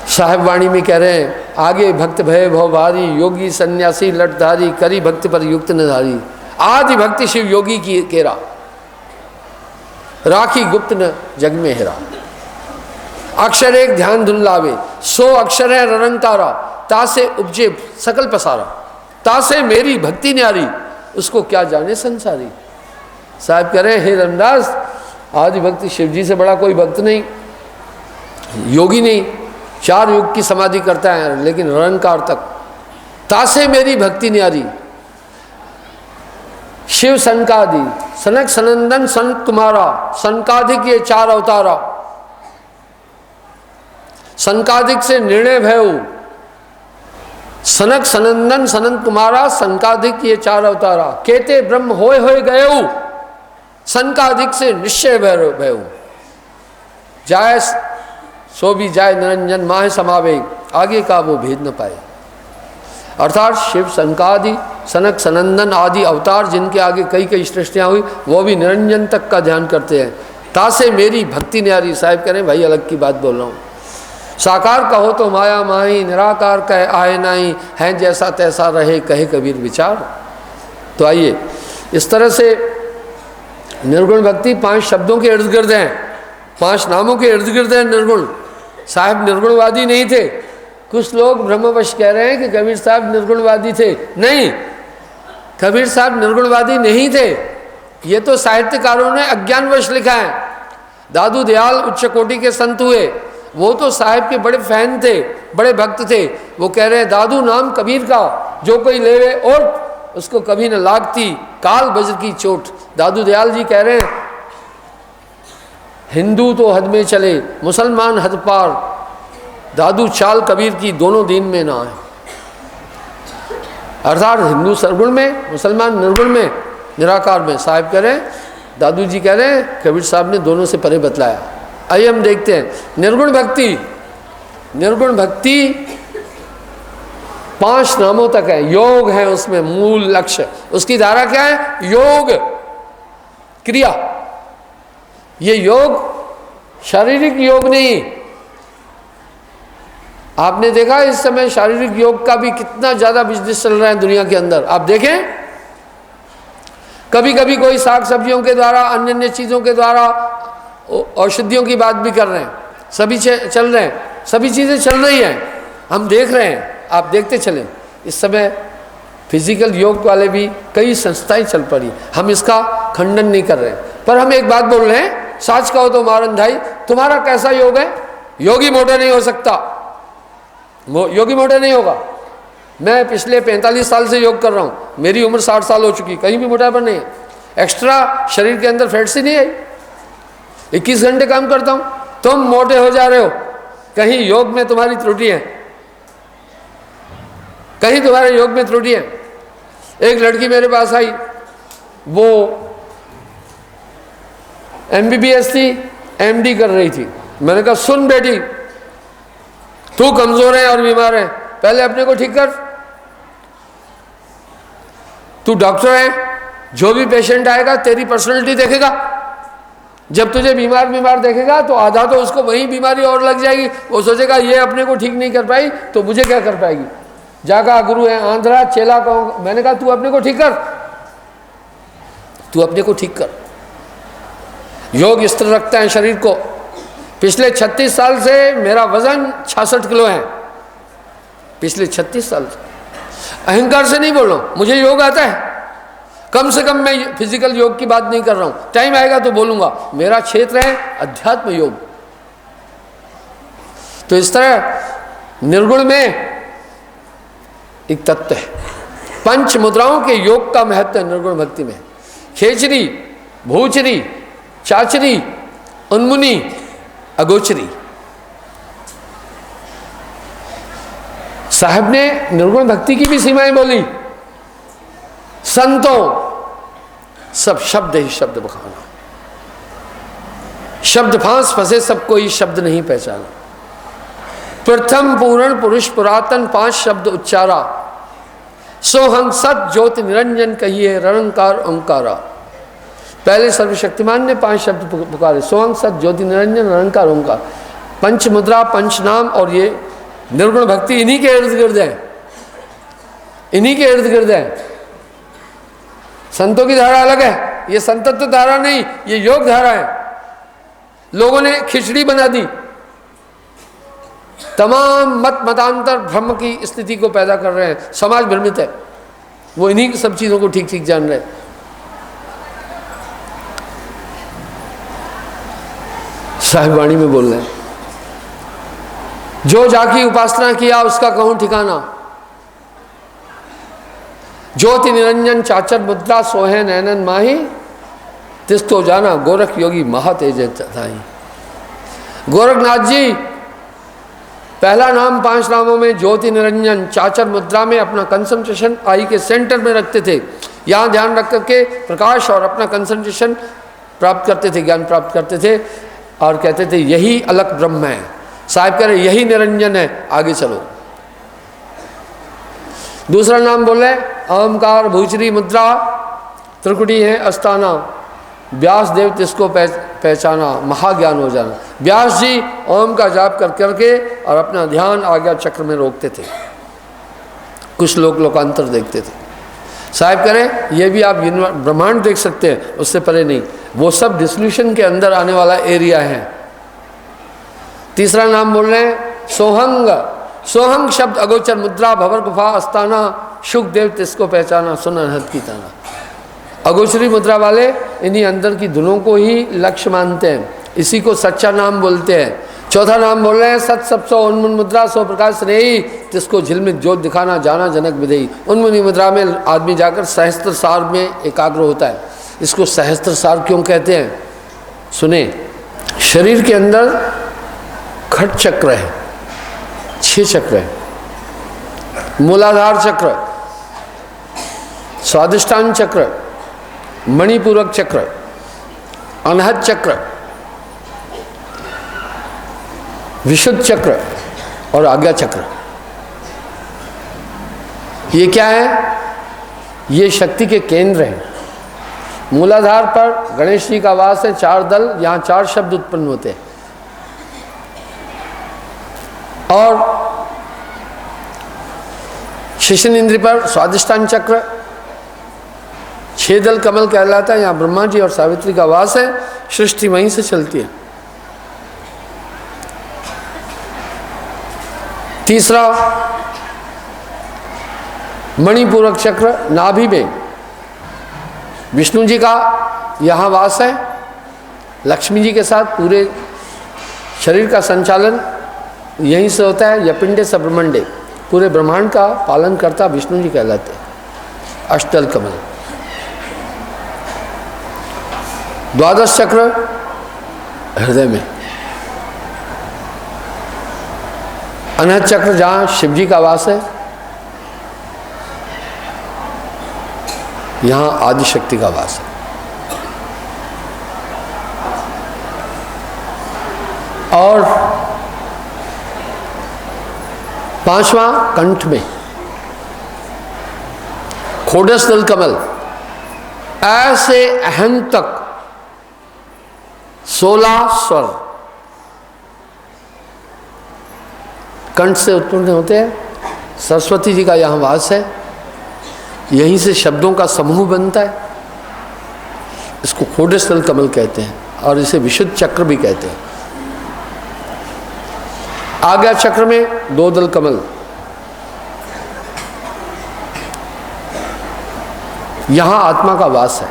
Speaker 3: साहेब वाणी में कह रहे हैं आगे भक्त भय भव भारी, योगी सन्यासी लटधारी, करी भक्ति पर युक्त निधारी। आदि भक्ति शिव योगी की केरा, राखी गुप्त न जग में हेरा। अक्षर एक ध्यान धुन लावे, 100 अक्षर है ररंकारा, तासे उपजे सकल पसारा। तासे मेरी भक्ति न्यारी, उसको क्या जाने संसारी। साहब कह रहे हे रामदास, आदि भक्ति शिव जी से बड़ा कोई भक्त नहीं, योगी नहीं, 4 युग की समाधि करता है लेकिन रंकार तक। तासे मेरी भक्ति न्यारी, शिव सनकादि सनक सनंदन संत तुम्हारा, सनकाधिक ये 4 अवतारा। सनकाधिक से निर्णय भयऊ, सनक सनंदन सनंत कुमारा, सनकाधिक ये 4 अवतारा। केते ब्रह्म होए गयऊ, सनकाधिक से निश्चय भयऊ। जाय सो भी जाय निरंजन माह समावे, आगे का वो भेद न पाए। अर्थात शिव सनकादि सनक सनंदन आदि अवतार जिनके आगे कई कई सृष्टियाँ हुई, वो भी निरंजन तक का ध्यान करते हैं। तासे मेरी भक्ति न्यारी। साहिब करें भाई अलग की बात बोल रहा हूँ। साकार कहो तो माया माही, निराकार कह आए नाही, है जैसा तैसा रहे कहे कबीर विचार। तो आइए इस तरह से निर्गुण भक्ति 5 शब्दों के इर्द गिर्द हैं, 5 नामों के इर्द गिर्द हैं निर्गुण। साहब निर्गुणवादी नहीं थे। कुछ लोग ब्रह्मवश कह रहे हैं कि कबीर साहब निर्गुणवादी थे। नहीं, कबीर साहब निर्गुणवादी नहीं थे, ये तो साहित्यकारों ने अज्ञानवश लिखा है। दादू दयाल उच्च कोटि के संत हुए, वो तो साहिब के बड़े फैन थे, बड़े भक्त थे। वो कह रहे हैं दादू नाम कबीर का, जो कोई लेवे और उसको कभी न लागती काल बज्र की चोट। दादू दयाल जी कह रहे हैं हिंदू तो हद में चले, मुसलमान हद पार, दादू चाल कबीर की दोनों दीन में ना आए। अर्थात हिंदू सरगुण में, मुसलमान निर्गुण में, निराकार में। साहिब कह रहे हैं, दादू जी कह रहे हैं कबीर साहब ने दोनों से परे बतलाया। आइए हम देखते हैं निर्गुण भक्ति। निर्गुण भक्ति 5 नामों तक है, योग है उसमें मूल लक्ष्य। उसकी धारा क्या है? योग क्रिया। ये योग शारीरिक योग नहीं। आपने देखा इस समय शारीरिक योग का भी कितना ज्यादा बिजनेस चल रहा है दुनिया के अंदर। आप देखें कभी कभी कोई साग सब्जियों के द्वारा, अन्य अन्य चीजों के द्वारा औषधियों की बात भी कर रहे हैं। सभी चल रहे हैं, सभी चीजें चल रही हैं, हम देख रहे हैं। आप देखते चलें, इस समय फिजिकल योग वाले भी कई संस्थाएं चल पड़ी। हम इसका खंडन नहीं कर रहे हैं, पर हम एक बात बोल रहे हैं, साच कहो तो मारन भाई, तुम्हारा कैसा योग है? योगी मोटा नहीं हो सकता। योगी मोटा नहीं होगा। मैं पिछले 45 साल से योग कर रहा हूँ, मेरी उम्र 60 साल हो चुकी, कहीं भी मोटापा नहीं है। एक्स्ट्रा शरीर के अंदर फैट्स ही नहीं आई। 21 घंटे काम करता हूँ, तुम मोटे हो जा रहे हो, कहीं योग में तुम्हारी त्रुटि है, कहीं तुम्हारे योग में त्रुटि है। एक लड़की मेरे पास आई, वो MBBS थी, MD कर रही थी। मैंने कहा सुन बेटी, तू कमजोर है और बीमार है, पहले अपने को ठीक कर। तू डॉक्टर है, जो भी पेशेंट आएगा तेरी पर्सनैलिटी देखेगा। जब तुझे बीमार देखेगा तो आधा तो उसको वही बीमारी और लग जाएगी। वो सोचेगा ये अपने को ठीक नहीं कर पाई तो मुझे क्या कर पाएगी। जागा गुरु है आंध्रा चेला कहूँ। मैंने कहा तू अपने को ठीक कर, तू अपने को ठीक कर। योग स्थिर रखता है शरीर को। पिछले 36 साल से मेरा वजन 66 किलो है, पिछले 36 साल से। अहंकार से नहीं बोल रहा हूँ, मुझे योग आता है। कम से कम मैं फिजिकल योग की बात नहीं कर रहा हूँ, टाइम आएगा तो बोलूँगा। मेरा क्षेत्र है अध्यात्म योग। तो इस तरह निर्गुण में एक तत्व है। पंच मुद्राओं के योग का महत्व है निर्गुण भक्ति में। खेचरी, भूचरी, चाचरी, उन्मुनी, अगोचरी। साहब ने निर्गुण भक्ति की भी सीमाएं बोली। संतों सब शब्द ही शब्द बखाना, शब्द फांस फंसे सब कोई शब्द नहीं पहचाना। प्रथम पूर्ण पुरुष पुरातन 5 शब्द उच्चारा। सोहं सत ज्योति निरंजन कहिए रणंकार ओंकारा। पहले सर्वशक्तिमान ने 5 शब्द पुकारे, सोहं सत ज्योति निरंजन रणंकार ओंकार। पंच मुद्रा, पंच नाम और ये निर्गुण भक्ति इन्हीं के इर्द गिर्द है, इन्हीं के इर्द गिर्द है। संतों की धारा अलग है, ये संतत्व धारा नहीं, ये योग धारा है। लोगों ने खिचड़ी बना दी, तमाम मत मतांतर भ्रम की स्थिति को पैदा कर रहे हैं। समाज भ्रमित है, वो इन्हीं सब चीजों को ठीक ठीक जान रहे हैं। साहिबाणी में बोल रहे हैं, जो जाकी उपासना किया उसका कहूं ठिकाना। ज्योति निरंजन चाचर मुद्रा सोहे नैनन माही। तिस्तो जाना गोरख योगी महातेज थाई। गोरखनाथ जी पहला नाम 5 नामों में ज्योति निरंजन चाचर मुद्रा में अपना कंसंट्रेशन आई के सेंटर में रखते थे। यहाँ ध्यान रख करके प्रकाश और अपना कंसंट्रेशन प्राप्त करते थे, ज्ञान प्राप्त करते थे और कहते थे यही अलग ब्रह्म है। साहिब कह रहे यही निरंजन है, आगे चलो। दूसरा नाम बोले अहंकार भूचरी मुद्रा त्रिकुटी है अस्ताना। व्यास देव तिसको पहचाना, महाज्ञान हो जाना। व्यास जी ओम का जाप कर करके और अपना ध्यान आज्ञा चक्र में रोकते थे। कुछ लोग लोकांतर देखते थे। साहिब करें ये भी आप ब्रह्मांड देख सकते हैं, उससे परे नहीं। वो सब डिसोल्यूशन के अंदर आने वाला एरिया है। तीसरा नाम बोल रहे हैं सोहंग। सोहंग शब्द अगोचर मुद्रा भवर गुफा अस्ताना। सुखदेव तिसको पहचाना, सुना हद की ताना। अगोचरी मुद्रा वाले इन्हीं अंदर की धुनों को ही लक्ष्य मानते हैं, इसी को सच्चा नाम बोलते हैं। चौथा नाम बोल रहे हैं सत सप्सो उन्मुन मुद्रा सो प्रकाश नहीं। तिसको झिलमिल ज्योत दिखाना जाना जनक विधेयी। उन्मुनी मुद्रा में आदमी जाकर सहस्त्र सार में एकाग्र होता है। इसको सहस्त्र सार क्यों कहते हैं सुने। शरीर के अंदर खट चक्र है, 6 चक्र है। मूलाधार चक्र, स्वादिष्टान चक्र, मणिपूरक चक्र, अनहद चक्र, विशुद्ध चक्र और आज्ञा चक्र। ये क्या है? ये शक्ति के केंद्र हैं। मूलाधार पर गणेश जी का वास है, 4 दल, यहाँ 4 शब्द उत्पन्न होते हैं। और शिशन इंद्र पर स्वादिष्टान चक्र 6 दल कमल कहलाता है। यहाँ ब्रह्मा जी और सावित्री का वास है। सृष्टि वहीं से चलती है। तीसरा मणिपूरक चक्र नाभि में विष्णु जी का यहाँ वास है। लक्ष्मी जी के साथ पूरे शरीर का संचालन यहीं से होता है। यपिंडे सब्रमंडे, पूरे ब्रह्मांड का पालन करता विष्णु जी कहलाते हैं। अष्टदल कमल, द्वादश चक्र हृदय में, अनहद चक्र जहाँ शिव जी का वास है, यहाँ आदिशक्ति का वास है। और पांचवा कंठ में खोडस्थल कमल, ऐसे अहं तक 16 स्वर कंठ से उत्पन्न होते हैं। सरस्वती जी का यहाँ वास है, यहीं से शब्दों का समूह बनता है। इसको खोडस्थल कमल कहते हैं और इसे विशुद्ध चक्र भी कहते हैं। आज्ञा चक्र में 2 दल कमल, यहां आत्मा का वास है।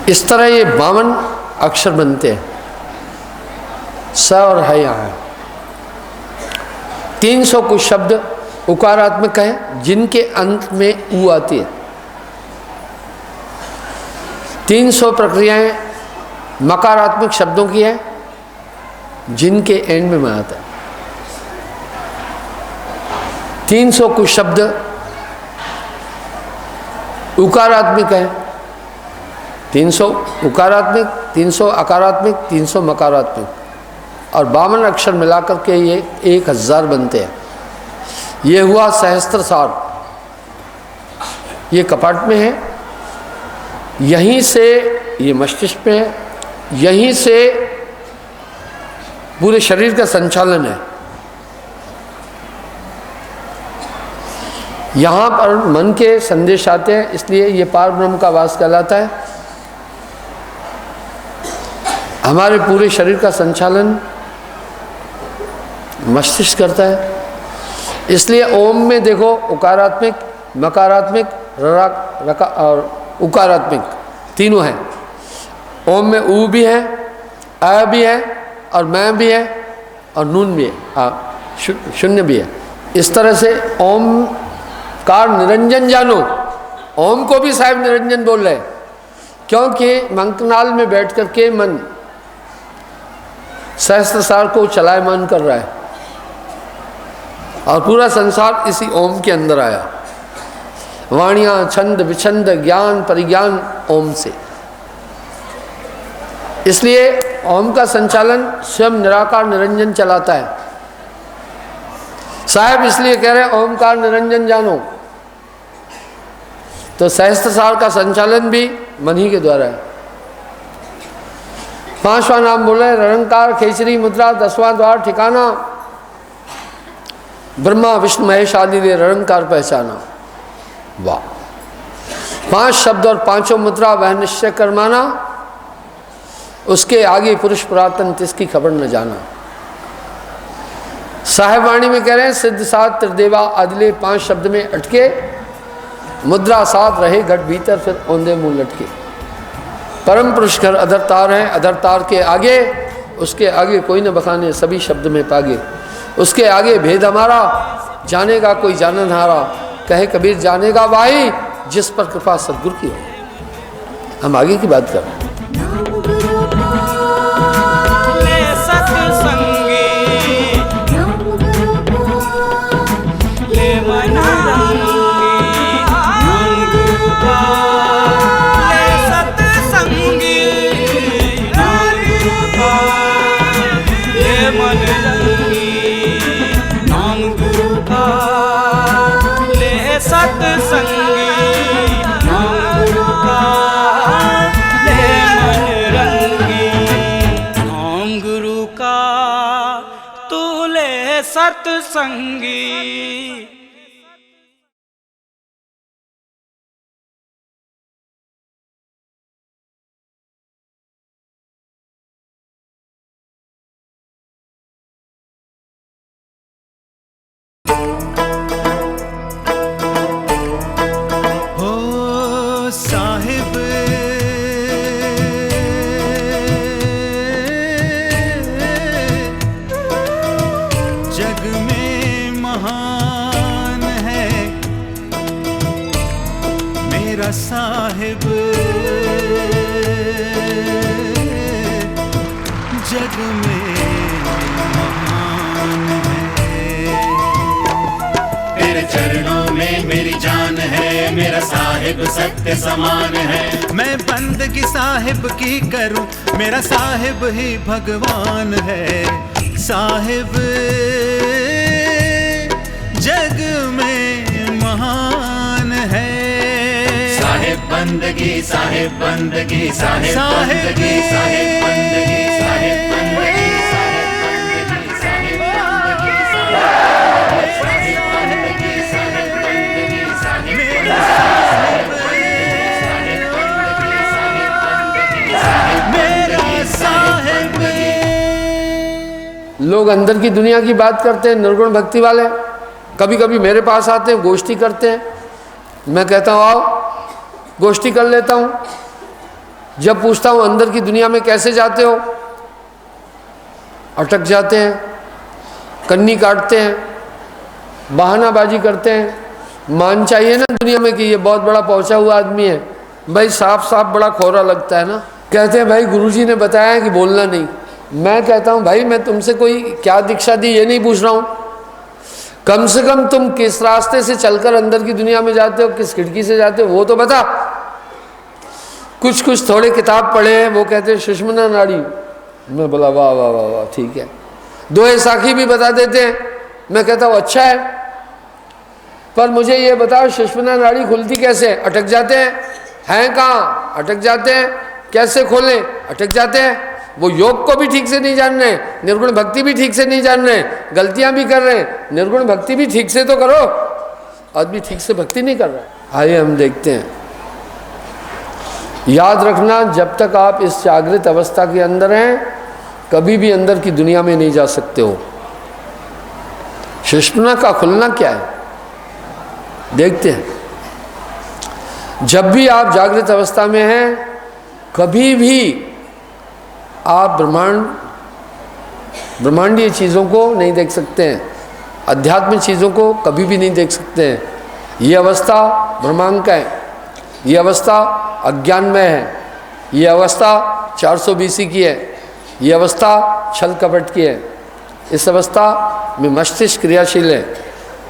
Speaker 3: इस तरह ये 52 अक्षर बनते हैं। स और है यहाँ 300 कुछ शब्द उकारात्मक हैं जिनके अंत में ऊ आती है। 300 प्रक्रियाएं मकारात्मक शब्दों की है जिनके एंड में मैं आता है। 300 कुछ शब्द उकारात्मक है, 300 उकारात्मक, 300 अकारात्मक, 300 मकारात्मक और 52 अक्षर मिलाकर के ये 1000 बनते हैं। ये हुआ सहस्त्रसार। ये कपाट में है, यहीं से ये मस्तिष्क में है, यहीं से पूरे शरीर का संचालन है। यहाँ पर मन के संदेश आते हैं, इसलिए ये पार ब्रह्म का वास कहलाता है। हमारे पूरे शरीर का संचालन मस्तिष्क करता है। इसलिए ओम में देखो उकारात्मक, मकारात्मक, रका और उकारात्मक तीनों हैं। ओम में ऊ भी है, अ भी है और मैं भी है और नून भी है, शून्य भी है। इस तरह से ओम कार निरंजन जानो, ओम को भी साहिब निरंजन बोल रहे हैं, क्योंकि मंकनाल में बैठ कर के मन सहस्त्रसार को चलायमान कर रहा है और पूरा संसार इसी ओम के अंदर आया। वाणियाँ, छंद, विछंद, ज्ञान, परिज्ञान ओम से। इसलिए ओम का संचालन स्वयं निराकार निरंजन चलाता है। साहब इसलिए कह रहे हैं ओमकार निरंजन जानो, तो सहस्त्रसार का संचालन भी मन ही के द्वारा है। 5वां नाम बोले निरंकार खेचरी मुद्रा, 10वां द्वार ठिकाना, ब्रह्मा विष्णु महेश आदि ने निरंकार पहचाना। वाह! 5 शब्द और 5 मुद्रा वह निश्चय करमाना, उसके आगे पुरुष पुरातन तिसकी खबर न जाना। साहेब वाणी में कह रहे हैं सिद्ध सात त्रिदेवा अदले 5 शब्द में अटके, मुद्रा साथ रहे घट भीतर फिर औंधे मुंह लटके। परम पुरुष घर अधरतार है, अधरतार के आगे, उसके आगे कोई न बखाने सभी शब्द में पागे। उसके आगे भेद हमारा, जानेगा कोई जानन हारा, कहे कबीर जानेगा भाई जिस पर कृपा सदगुरु की हो। हम आगे की बात कर रहे हैं।
Speaker 4: सत्संगी
Speaker 1: हो साहिब साहिब जग में महान है।
Speaker 2: तेरे चरणों में मेरी जान है, मेरा साहिब सत्य समान है।
Speaker 1: मैं बंदगी साहिब की करूं, मेरा साहिब ही भगवान है। साहिब जग में महान है।
Speaker 2: साहिब बंदगी, साहिब बंदगी, साहिब
Speaker 1: साहिब
Speaker 2: बंदगी, साहिब बंदगी, साहिब बंदगी, साहिब बंदगी, साहिब बंदगी, साहिब बंदगी, साहिब बंदगी, साहिब
Speaker 1: मेरा साहिब।
Speaker 3: लोग अंदर की दुनिया की बात करते हैं, निर्गुण भक्ति वाले कभी कभी मेरे पास आते हैं, गोष्ठी करते हैं। मैं कहता हूँ आओ गोष्ठी कर लेता हूँ। जब पूछता हूँ अंदर की दुनिया में कैसे जाते हो, अटक जाते हैं, कन्नी काटते हैं, बहानाबाजी करते हैं। मान चाहिए ना दुनिया में कि ये बहुत बड़ा पहुँचा हुआ आदमी है। भाई साफ साफ बड़ा खोरा लगता है ना। कहते हैं भाई गुरुजी ने बताया कि बोलना नहीं। मैं कहता हूँ भाई मैं तुमसे कोई क्या दीक्षा दी ये नहीं पूछ रहा हूँ, कम से कम तुम किस रास्ते से चलकर अंदर की दुनिया में जाते हो, किस खिड़की से जाते हो वो तो बता। कुछ थोड़े किताब पढ़े हैं, वो कहते हैं सुषुम्ना नाड़ी। मैं बोला वाह वाह वाह वाह ठीक है। दोहे साखी भी बता देते हैं। मैं कहता हूँ अच्छा है, पर मुझे ये बताओ सुषुम्ना नाड़ी खुलती कैसे? अटक जाते हैं कहाँ? अटक जाते हैं। कैसे खोलें? अटक जाते हैं। वो योग को भी ठीक से नहीं जान रहे, निर्गुण भक्ति भी ठीक से नहीं जान रहे, गलतियां भी कर रहे हैं। निर्गुण भक्ति भी ठीक से तो करो, आदमी ठीक से भक्ति नहीं कर रहा है। आइए हम देखते हैं। याद रखना जब तक आप इस जागृत अवस्था के अंदर हैं कभी भी अंदर की दुनिया में नहीं जा सकते हो। सुषुम्ना का खुलना क्या है देखते हैं। जब भी आप जागृत अवस्था में हैं कभी भी आप ब्रह्मांडीय चीज़ों को नहीं देख सकते हैं, आध्यात्मिक चीज़ों को कभी भी नहीं देख सकते हैं। ये अवस्था ब्रह्मांड का है, ये अवस्था अज्ञानमय है, ये अवस्था 400 BC की है, ये अवस्था छल कपट की है। इस अवस्था में मस्तिष्क क्रियाशील है।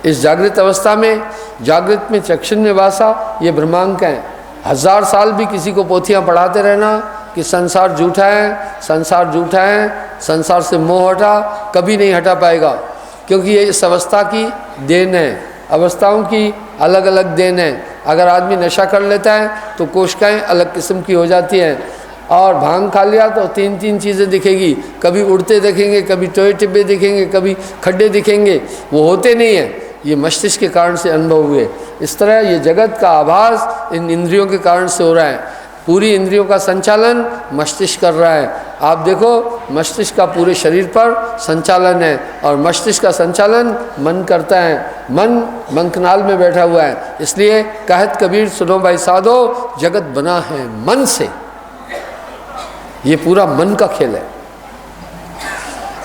Speaker 3: इस जागृत अवस्था में, जागृत में चक्षुण में वासा, ये ब्रह्मांड का है। 1000 साल भी किसी को पोथियाँ पढ़ाते रहना कि संसार झूठा है, संसार झूठा है, संसार से मोह हटा, कभी नहीं हटा पाएगा, क्योंकि ये इस अवस्था की देन है। अवस्थाओं की अलग अलग देन है। अगर आदमी नशा कर लेता है तो कोशिकाएं अलग किस्म की हो जाती हैं, और भांग खा लिया तो 3 चीज़ें दिखेगी, कभी उड़ते दिखेंगे, कभी टोए टिब्बे दिखेंगे, कभी खड्डे दिखेंगे, वो होते नहीं हैं। ये मस्तिष्क के कारण से अनुभव हुए। इस तरह ये जगत का आभास इन इंद्रियों के कारण से हो रहा है। पूरी इंद्रियों का संचालन मस्तिष्क कर रहा है। आप देखो मस्तिष्क का पूरे शरीर पर संचालन है, और मस्तिष्क का संचालन मन करता है। मन मंकनाल में बैठा हुआ है। इसलिए कहत कबीर सुनो भाई साधो, जगत बना है मन से। ये पूरा मन का खेल है।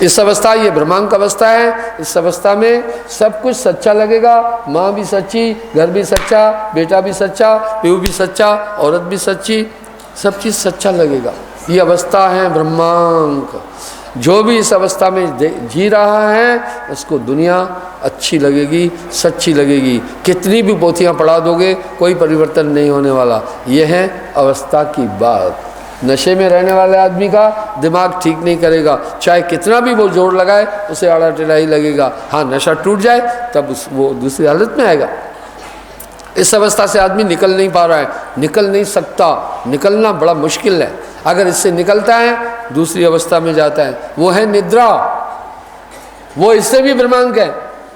Speaker 3: इस अवस्था, ये ब्रह्मांड का अवस्था है। इस अवस्था में सब कुछ सच्चा लगेगा। माँ भी सच्ची, घर भी सच्चा, बेटा भी सच्चा, पीऊ भी सच्चा, औरत भी सच्ची, सब चीज़ सच्चा लगेगा। ये अवस्था है ब्रह्मांड। जो भी इस अवस्था में जी रहा है उसको दुनिया अच्छी लगेगी, सच्ची लगेगी। कितनी भी पोथियाँ पढ़ा दोगे कोई परिवर्तन नहीं होने वाला। यह है अवस्था की बात। नशे में रहने वाले आदमी का दिमाग ठीक नहीं करेगा, चाहे कितना भी वो जोर लगाए उसे आड़ा टेढ़ा ही लगेगा। हाँ, नशा टूट जाए तब वो दूसरी हालत में आएगा। इस अवस्था से आदमी निकल नहीं पा रहा है, निकल नहीं सकता। निकलना बड़ा मुश्किल है। अगर इससे निकलता है दूसरी अवस्था में जाता है, वो है निद्रा। वो इससे भी ब्रह्मांड है,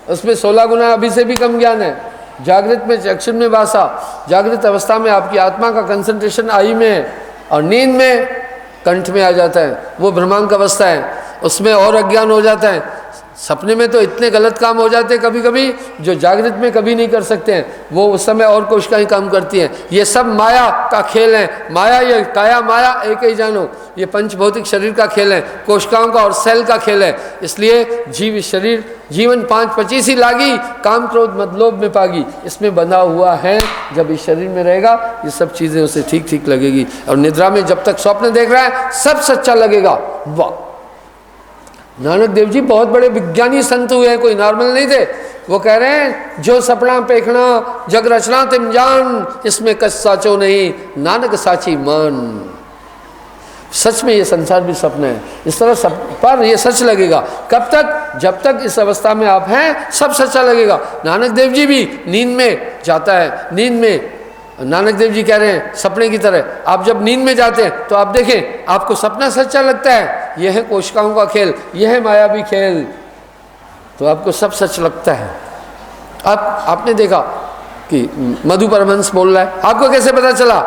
Speaker 3: उसमें 16 गुना अभी से भी कम ज्ञान है। जागृत में चक्षुण में वासा, जागृत अवस्था में आपकी आत्मा का कंसंट्रेशन आई में है, और नींद में कंठ में आ जाता है। वो ब्रह्मांड का अवस्था है। उसमें और अज्ञान हो जाता है। सपने में तो इतने गलत काम हो जाते हैं कभी कभी जो जागृत में कभी नहीं कर सकते हैं, वो उस समय और कोशिकाएं काम करती हैं। ये सब माया का खेल है। माया, ये काया माया एक ही जानो, ये पंच भौतिक शरीर का खेल है, कोशिकाओं का और सेल का खेल है। इसलिए जीव शरीर जीवन 5-25 ही लागी, काम क्रोध मद लोभ में पागी, इसमें बंधा हुआ है। जब इस शरीर में रहेगा ये सब चीज़ें उसे ठीक ठीक लगेगी। और निद्रा में जब तक स्वप्न देख रहा है सब सच्चा लगेगा। वाह, नानक देव जी बहुत बड़े विज्ञानी संत हुए हैं, कोई नॉर्मल नहीं थे। वो कह रहे हैं जो सपना पेखना जग रचना तिम जान, इसमें कछ साचो नहीं नानक साची मान। सच में ये संसार भी सपना है, इस तरह सब पर ये सच लगेगा। कब तक? जब तक इस अवस्था में आप हैं सब सच्चा लगेगा। नानक देव जी भी नींद में जाता है, नींद में नानक देव जी कह रहे हैं सपने की तरह। आप जब नींद में जाते हैं तो आप देखें आपको सपना सच्चा लगता है। यह है कोशिकाओं का खेल, यह है मायावी खेल, तो आपको सब सच लगता है। आपने देखा कि मधु परमहंस बोल रहा है, आपको कैसे पता चला?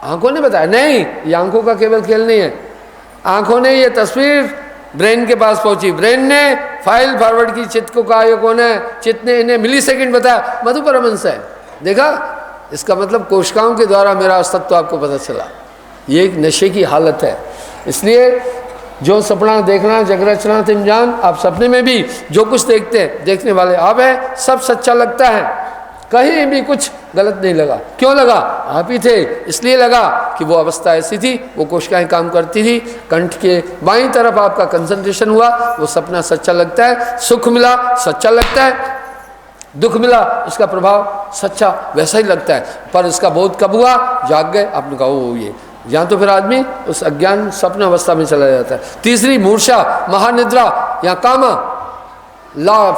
Speaker 3: आंखों ने बताया? नहीं, ये आंखों का केवल खेल नहीं है। आंखों ने ये तस्वीर ब्रेन के पास पहुंची, ब्रेन ने फाइल फॉरवर्ड की, चित्त को कहा ये कौन है, चित्त ने इन्हें मिली सेकेंड बताया मधु परमहंस है। देखा, इसका मतलब कोशिकाओं के द्वारा मेरा अस्तित्व आपको पता चला। ये एक नशे की हालत है। इसलिए जो सपना देखना जग रचना तिम जान, आप सपने में भी जो कुछ देखते हैं, देखने वाले आप हैं, सब सच्चा लगता है, कहीं भी कुछ गलत नहीं लगा। क्यों लगा? आप ही थे, इसलिए लगा कि वो अवस्था ऐसी थी, वो कोशिकाएं काम करती थी। कंठ के बाईं तरफ आपका कंसंट्रेशन हुआ, वो सपना सच्चा लगता है। सुख मिला सच्चा लगता है, दुख मिला इसका प्रभाव सच्चा वैसा ही लगता है। पर इसका बोध कब हुआ? जाग गए, आपने कहा ओ ये, या तो फिर आदमी उस अज्ञान स्वप्न अवस्था में चला जाता है। तीसरी मूर्छा, महानिद्रा या कामा,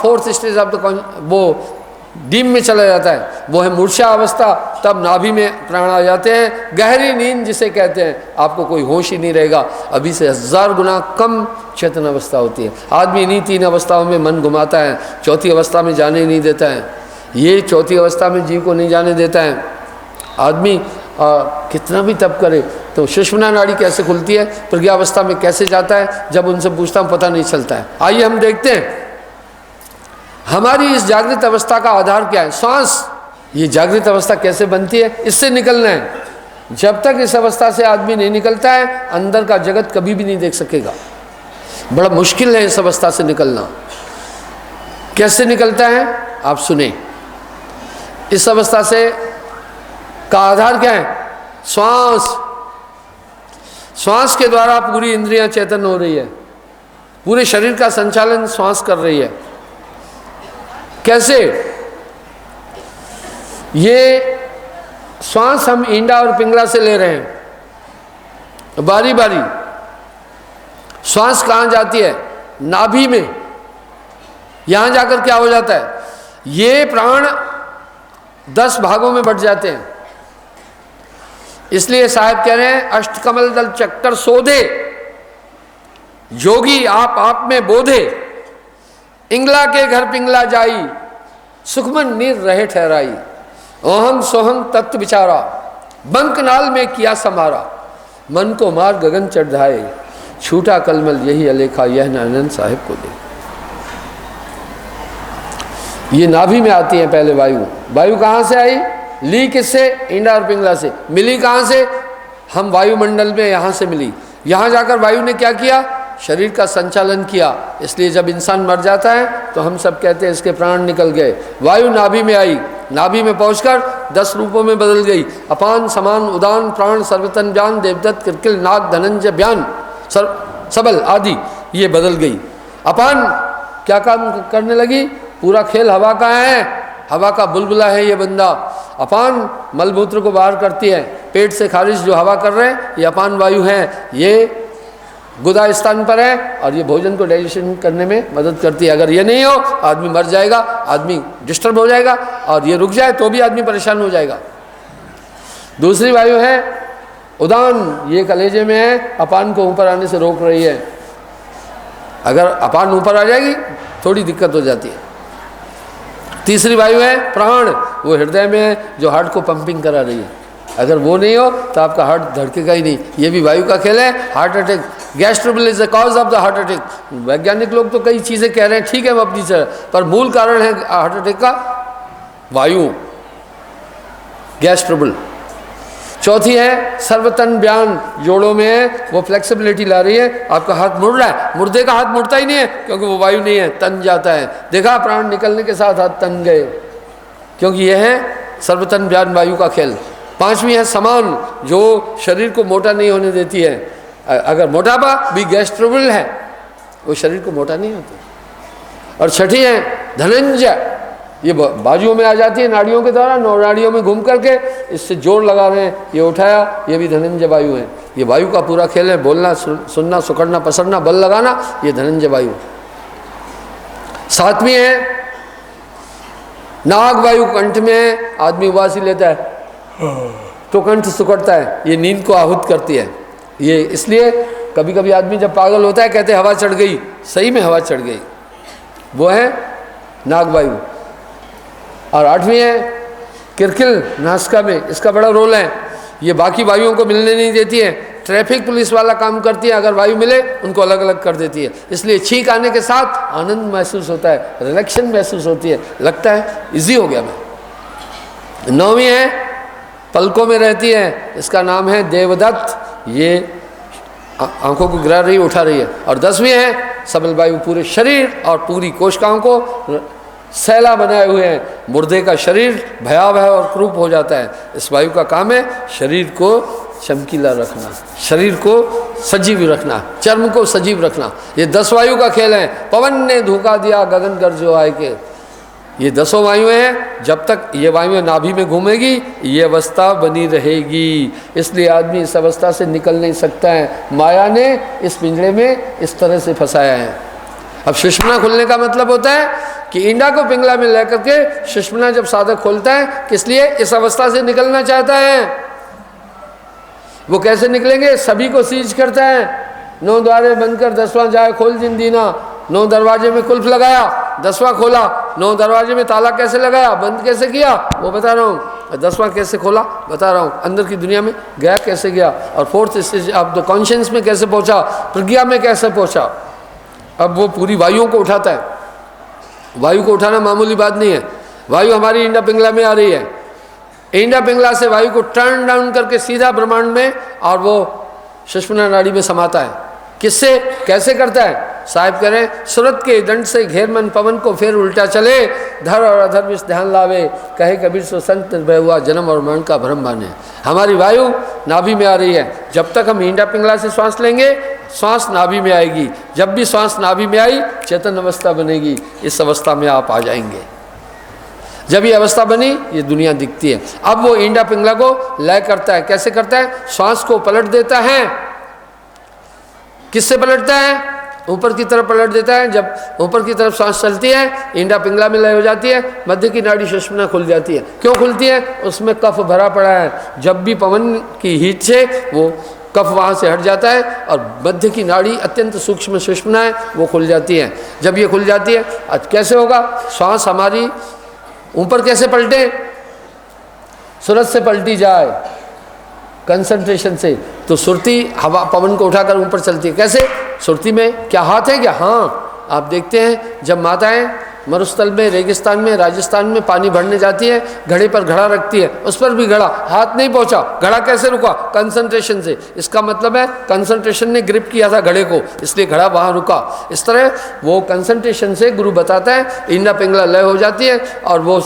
Speaker 3: फोर्थ स्टेज ऑफ द, वो डीम में चला जाता है, वो है मूर्छा अवस्था। तब नाभि में प्राण आ जाते हैं, गहरी नींद जिसे कहते हैं। आपको कोई होश ही नहीं रहेगा, अभी से 1000 गुना कम चेतन अवस्था होती है। आदमी इन्हीं 3 अवस्थाओं में मन घुमाता है, चौथी अवस्था में जाने ही नहीं देता है। ये चौथी अवस्था में जीव को नहीं जाने देता है। आदमी कितना भी तप करे तो सुषुम्ना नाड़ी कैसे खुलती है, प्रज्ञावस्था में कैसे जाता है, जब उनसे पूछता हूँ पता नहीं चलता है। आइए हम देखते हैं हमारी इस जागृत अवस्था का आधार क्या है। श्वास। ये जागृत अवस्था कैसे बनती है, इससे निकलना है। जब तक इस अवस्था से आदमी नहीं निकलता है, अंदर का जगत कभी भी नहीं देख सकेगा। बड़ा मुश्किल है इस अवस्था से निकलना। कैसे निकलता है आप सुने। इस अवस्था से का आधार क्या है? श्वास। श्वास के द्वारा पूरी इंद्रियां चेतन हो रही है, पूरे शरीर का संचालन श्वास कर रही है। कैसे? ये श्वास हम ईंडा और पिंगला से ले रहे हैं, बारी बारी। श्वास कहाँ जाती है? नाभि में। यहां जाकर क्या हो जाता है? ये प्राण 10 भागों में बट जाते हैं। इसलिए साहब कह रहे हैं अष्टकमल दल चक्कर सोधे, योगी आप में बोधे, इंगला के घर पिंगला जाई, सुखमन नीर रहे ठहराई, ओहंग सोहंग तत्व विचारा, बंकनाल में किया समारा, मन को मार गगन चढ़ाए, छूटा कलमल यही अलेखा, यह नानंद साहिब को दे। ये नाभि में आती है पहले वायु। वायु कहाँ से आई? ली किससे? ईंडा और पिंगला से। मिली कहाँ से? हम वायुमंडल में यहाँ से मिली। यहाँ जाकर वायु ने क्या किया? शरीर का संचालन किया। इसलिए जब इंसान मर जाता है तो हम सब कहते हैं इसके प्राण निकल गए। वायु नाभि में आई, नाभि में पहुंचकर 10 रूपों में बदल गई। अपान, समान, उदान, प्राण, सर्वतन ज्ञान, देवदत्त, कृकिल, नाग, धनंजय, ब्यान, सबल आदि ये बदल गई। अपान क्या काम करने लगी? पूरा खेल हवा का है, हवा का बुलबुला है ये बंदा। अपान मलमूत्र को बाहर करती है, पेट से खारिज जो हवा कर रहे हैं ये अपान वायु है। ये गुदा स्थान पर है और ये भोजन को डाइजेशन करने में मदद करती है। अगर ये नहीं हो आदमी मर जाएगा, आदमी डिस्टर्ब हो जाएगा, और ये रुक जाए तो भी आदमी परेशान हो जाएगा। दूसरी वायु है उदान, ये कलेजे में है, अपान को ऊपर आने से रोक रही है। अगर अपान ऊपर आ जाएगी थोड़ी दिक्कत हो जाती है। तीसरी वायु है प्राण, वो हृदय में है, जो हार्ट को पंपिंग करा रही है। अगर वो नहीं हो तो आपका हार्ट धड़केगा ही नहीं। ये भी वायु का खेल है। Heart attack gas trouble is the cause of the heart attack. वैज्ञानिक लोग तो कई चीज़ें कह रहे हैं, ठीक है, वो अपनी तरह, पर मूल कारण है हार्ट अटैक का वायु, गैस ट्रबल। चौथी है सर्वतन बयान, जोड़ों में है, वो फ्लेक्सिबिलिटी ला रही है, आपका हाथ मुड़ रहा है, मुर्दे का हाथ मुड़ता ही नहीं है क्योंकि वो वायु नहीं है, तन जाता है। देखा, प्राण निकलने के साथ हाथ तन गए, क्योंकि यह है सर्वतन बयान वायु का खेल। पांचवी है समान, जो शरीर को मोटा नहीं होने देती है। अगर मोटापा भी गैस ट्रबल है, वो शरीर को मोटा नहीं होता। और छठी है धनंजय, ये बाजुओं में आ जाती है नाड़ियों के द्वारा, नौ नाड़ियों में घूम करके इससे जोर लगा रहे हैं, ये उठाया, ये भी धनंजय वायु है। ये वायु का पूरा खेल है, बोलना, सुनना, सुकड़ना, पसरना, बल लगाना, ये धनंजय वायु। सातवीं है नाग वायु, कंठ में है, आदमी उबासी लेता है तो कंठ सुकड़ता है, ये नींद को आहूत करती है। ये इसलिए कभी कभी आदमी जब पागल होता है कहते हवा चढ़ गई, सही में हवा चढ़ गई, वो है नाग वायु। और आठवीं है किरकिल, नासिका में, इसका बड़ा रोल है, ये बाकी वायुओं को मिलने नहीं देती है, ट्रैफिक पुलिस वाला काम करती है, अगर वायु मिले उनको अलग अलग कर देती है, इसलिए छींक आने के साथ आनंद महसूस होता है, रिलैक्शन महसूस होती है, लगता है इजी हो गया मैं। नौवीं है पलकों में रहती है, इसका नाम है देवदत्त, ये आंखों को गिरा रही, उठा रही है। और 10वीं है सबल वायु, पूरे शरीर और पूरी कोशिकाओं को सैला बनाए हुए हैं, मुर्दे का शरीर भयावह और क्रूप हो जाता है। इस वायु का काम है शरीर को चमकीला रखना, शरीर को सजीव रखना, चर्म को सजीव रखना। ये 10 वायु का खेल है। पवन ने धोखा दिया गगन गरजो आए के, ये 10 वायुएं हैं। जब तक ये वायुएं नाभि में घूमेगी ये अवस्था बनी रहेगी, इसलिए आदमी इस अवस्था से निकल नहीं सकता है। माया ने इस पिंजरे में इस तरह से फंसाया है। अब सुषुम्ना खुलने का मतलब होता है कि ईंडा को पिंगला में लेकर के सुषुम्ना जब साधक खोलता है, किस लिए? इस अवस्था से निकलना चाहता है। वो कैसे निकलेंगे? सभी को सीज करता है, 9 द्वारे बंद कर 10वां जाए खोल जिंदीना। 9 दरवाजे में कुल्फ लगाया, 10वां खोला। 9 दरवाजे में ताला कैसे लगाया, बंद कैसे किया, वो बता रहा हूँ। 10वां कैसे खोला, बता रहा हूँ। अंदर की दुनिया में गया कैसे गया, और 4th स्टेज आप द कॉन्शियंस में कैसे पहुँचा, प्रज्ञा में कैसे पहुँचा। अब वो पूरी वायुओं को उठाता है। वायु को उठाना मामूली बात नहीं है। वायु हमारी इंडा पिंगला में आ रही है, इंडा पिंगला से वायु को टर्न डाउन करके सीधा ब्रह्मांड में, और वो सुषुम्ना नाड़ी में समाता है। किससे, कैसे करता है? साहिब कह रहे हैं, सूरत के दंड से घेर मन पवन को फिर उल्टा चले, धर और अधर विष ध्यान लावे, कहे कबीर सो संत निर्भय हुआ, जन्म और मरण का भ्रम माने। हमारी वायु नाभि में आ रही है। जब तक हम इंडा पिंगला से श्वास लेंगे, श्वास नाभि में आएगी। जब भी श्वास नाभि में आई, चेतन अवस्था बनेगी। इस अवस्था में आप आ जाएंगे। जब ये अवस्था बनी, ये दुनिया दिखती है। अब वो इंडा पिंगला को लय करता है। कैसे करता है? श्वास को पलट देता है। किससे पलटता है? ऊपर की तरफ पलट देता है। जब ऊपर की तरफ सांस चलती है, इंडा पिंगला में लय हो जाती है, मध्य की नाड़ी सुषुम्ना खुल जाती है। क्यों खुलती है? उसमें कफ भरा पड़ा है। जब भी पवन की हीट से वो कफ वहाँ से हट जाता है, और मध्य की नाड़ी अत्यंत सूक्ष्म सुषुम्ना है, वो खुल जाती है। जब ये खुल जाती है, आज कैसे होगा? श्वास हमारी ऊपर कैसे पलटे? सूरज से पलटी जाए, कंसंट्रेशन से। तो सुरती हवा पवन को उठाकर ऊपर चलती है। कैसे? सुरती में क्या हाथ है क्या? हाँ, आप देखते हैं जब माताएं मरुस्थल में, रेगिस्तान में, राजस्थान में पानी भरने जाती है, घड़े पर घड़ा रखती है, उस पर भी घड़ा, हाथ नहीं पहुंचा। घड़ा कैसे रुका? कंसंट्रेशन से। इसका मतलब है कंसंट्रेशन ने ग्रिप किया था घड़े को, इसलिए घड़ा वहाँ रुका। इस तरह वो कंसंट्रेशन से गुरु बताता है, इंडा पिंगला लय हो जाती है और वो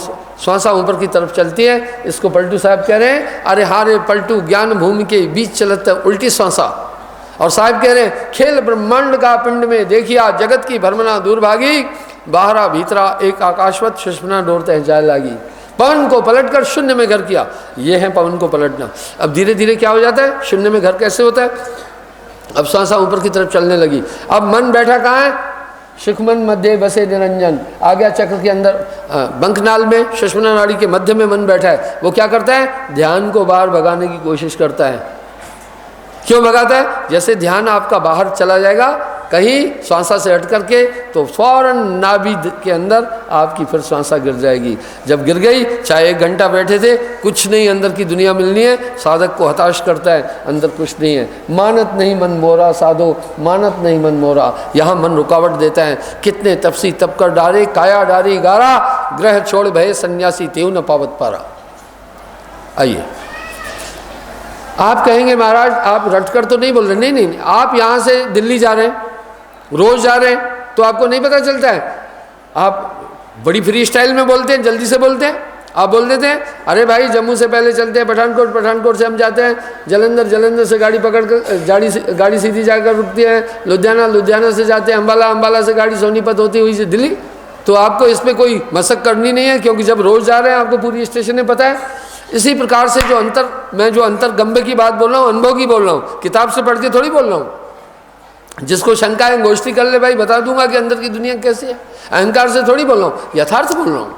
Speaker 3: श्वासा ऊपर की तरफ चलती है। इसको पलटू साहब कह रहे हैं, अरे हारे पलटू ज्ञान भूमि के बीच चलता उल्टी श्वासा। और साहब कह रहे हैं, खेल ब्रह्मांड का पिंड में देखिया, जगत की भ्रमणा दूर भागी, बाहरा भीतरा एक आकाशवत सुषुम्ना डोरते जाए लागी। पवन को पलटकर शून्य में घर किया। ये है पवन को पलटना। अब धीरे धीरे क्या हो जाता है? शून्य में घर कैसे होता है? अब श्वासा ऊपर की तरफ चलने लगी। अब मन बैठा कहाँ है? सुखमन मध्य बसे निरंजन। आ गया चक्र के अंदर, बंकनाल में, सुषुम्ना नाड़ी के मध्य में मन बैठा है। वो क्या करता है? ध्यान को बाहर भगाने की कोशिश करता है। क्यों भगाता है? जैसे ध्यान आपका बाहर चला जाएगा कहीं श्वासा से हट करके तो फौरन नाभि के अंदर आपकी फिर श्वासा गिर जाएगी। जब गिर गई, चाहे 1 घंटा बैठे थे, कुछ नहीं, अंदर की दुनिया मिलनी है, साधक को हताश करता है, अंदर कुछ नहीं है। मानत नहीं मन मोरा साधो, मानत नहीं मन मोरा, यहाँ मन रुकावट देता है। कितने तपसी तप कर डारे, काया डारी गारा, ग्रह छोड़ भय सन्यासी तेव न पावत पारा। आइए, आप कहेंगे महाराज आप रटकर तो नहीं बोल रहे। नहीं नहीं, आप यहाँ से दिल्ली जा रहे हैं, रोज जा रहे हैं, तो आपको नहीं पता चलता है। आप बड़ी फ्री स्टाइल में बोलते हैं, जल्दी से बोलते हैं। आप बोल देते हैं अरे भाई जम्मू से पहले चलते हैं पठानकोट, पठानकोट से हम जाते हैं जलंधर, जलंधर से गाड़ी पकड़ कर गाड़ी सीधी जाकर रुकती है लुधियाना, लुधियाना से जाते हैं अम्बाला, अम्बाला से गाड़ी सोनीपत होती हुई से दिल्ली। तो आपको इस पर कोई मशक करनी नहीं है, क्योंकि जब रोज़ जा रहे हैं आपको पूरी स्टेशनें पता है। इसी प्रकार से मैं जो अंतर गंभे की बात बोल रहा हूँ, अनुभव की बोल रहा हूँ, किताब से पढ़ के थोड़ी बोल रहा हूँ। जिसको शंका है गोष्ठी कर ले भाई, बता दूंगा कि अंदर की दुनिया कैसी है। अहंकार से थोड़ी बोल रहा हूँ, यथार्थ बोल रहा हूँ।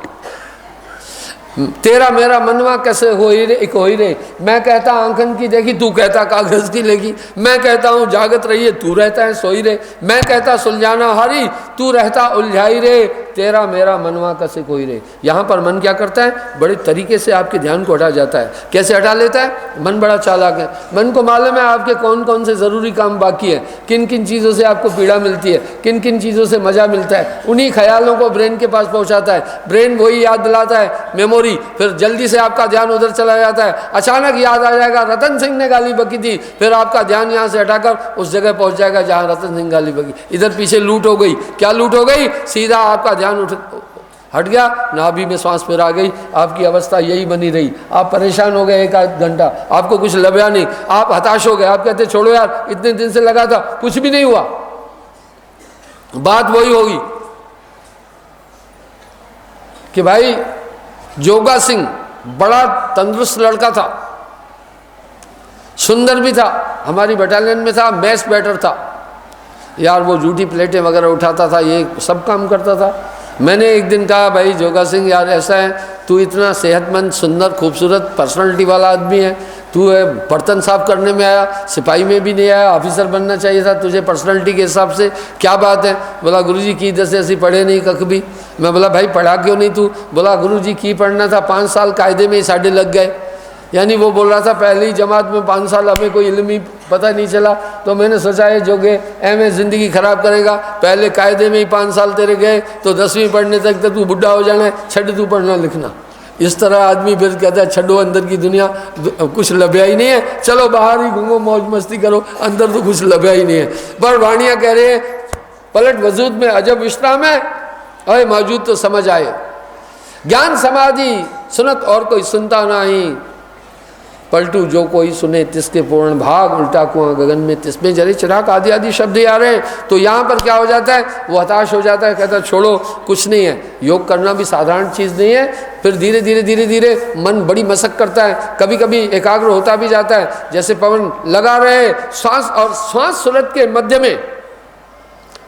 Speaker 3: तेरा मेरा मनवा कैसे हो ही रे, एक हो ही रे। मैं कहता आंखन की देखी, तू कहता कागज की लेगी। मैं कहता हूँ जागत रहिए, तू रहता है सोई रे। मैं कहता सुलझाना हारी, तू रहता उलझाई रे। तेरा मेरा मनवा कैसे कोई रे। यहाँ पर मन क्या करता है, बड़े तरीके से आपके ध्यान को हटा जाता है। कैसे हटा लेता है? मन बड़ा चालाक है। मन को मालूम है आपके कौन कौन से ज़रूरी काम बाकी है, किन किन चीज़ों से आपको पीड़ा मिलती है, किन किन चीज़ों से मज़ा मिलता है। उन्हीं ख्यालों को ब्रेन के पास पहुँचाता है। ब्रेन वही याद दिलाता है, मेमोरी, फिर जल्दी से आपका ध्यान उधर चला जाता है। अचानक याद आ जाएगा रतन सिंह ने गाली बकी थी, फिर आपका ध्यान यहाँ से हटाकर उस जगह पहुँच जाएगा जहाँ रतन सिंह गाली बकी। इधर पीछे लूट हो गई। क्या लूट हो गई? सीधा आपका ध्यान हट गया, नाभि में सांस फिर आ गई। आपकी अवस्था यही बनी रही। आप परेशान हो गए 1 आध घंटा, आपको कुछ लभ्या नहीं, आप हताश हो गए। आप कहते छोड़ो यार, इतने दिन से लगा था कुछ भी नहीं हुआ। बात वही होगी कि भाई जोगा सिंह बड़ा तंदुरुस्त लड़का था, सुंदर भी था, हमारी बटालियन में था, मैच बैटर था यार। वो जूठी प्लेटें वगैरह उठाता था, ये सब काम करता था। मैंने एक दिन कहा भाई जोगा सिंह यार ऐसा है, तू इतना सेहतमंद, सुंदर, खूबसूरत पर्सनालिटी वाला आदमी है, तू बर्तन साफ करने में आया, सिपाही में भी नहीं आया, ऑफिसर बनना चाहिए था तुझे पर्सनालिटी के हिसाब से, क्या बात है? बोला गुरुजी की दस ऐसी पढ़े नहीं कख भी। मैं बोला भाई पढ़ा क्यों नहीं तू? बोला गुरुजी की पढ़ना था, 5 साल कायदे में ही साढ़े लग गए। यानी वो बोल रहा था पहली जमात में 5 साल हमें कोई इल्म ही पता नहीं चला। तो मैंने सोचा है जोगे एमए ज़िंदगी ख़राब करेगा, पहले कायदे में ही 5 साल तेरे गए तो 10वीं पढ़ने तक तो तू बुढ़ा हो जाना है, छड़ तू पढ़ना लिखना। इस तरह आदमी फिर कहता है छड़ो अंदर की दुनिया, कुछ लभ्या ही नहीं है, चलो बाहर ही घूमो मौज मस्ती करो, अंदर तो कुछ लभ्या ही नहीं है। पर वाणियाँ कह रहे हैं पलट वजूद में अजब विश्राम है, अरे मौजूद तो समझ आए। ज्ञान समाधि सुनत और कोई सुनता नहीं, पलटू जो कोई सुने तिसके पूर्ण भाग, उल्टा कुआं गगन में तिसमें जरे चिराग, आदि आदि शब्द आ रहे हैं। तो यहाँ पर क्या हो जाता है, वो हताश हो जाता है, कहता है छोड़ो कुछ नहीं है। योग करना भी साधारण चीज़ नहीं है। फिर धीरे धीरे धीरे धीरे मन बड़ी मशक करता है, कभी कभी एकाग्र होता भी जाता है। जैसे पवन लगा रहे श्वास और श्वास सूरत के मध्य में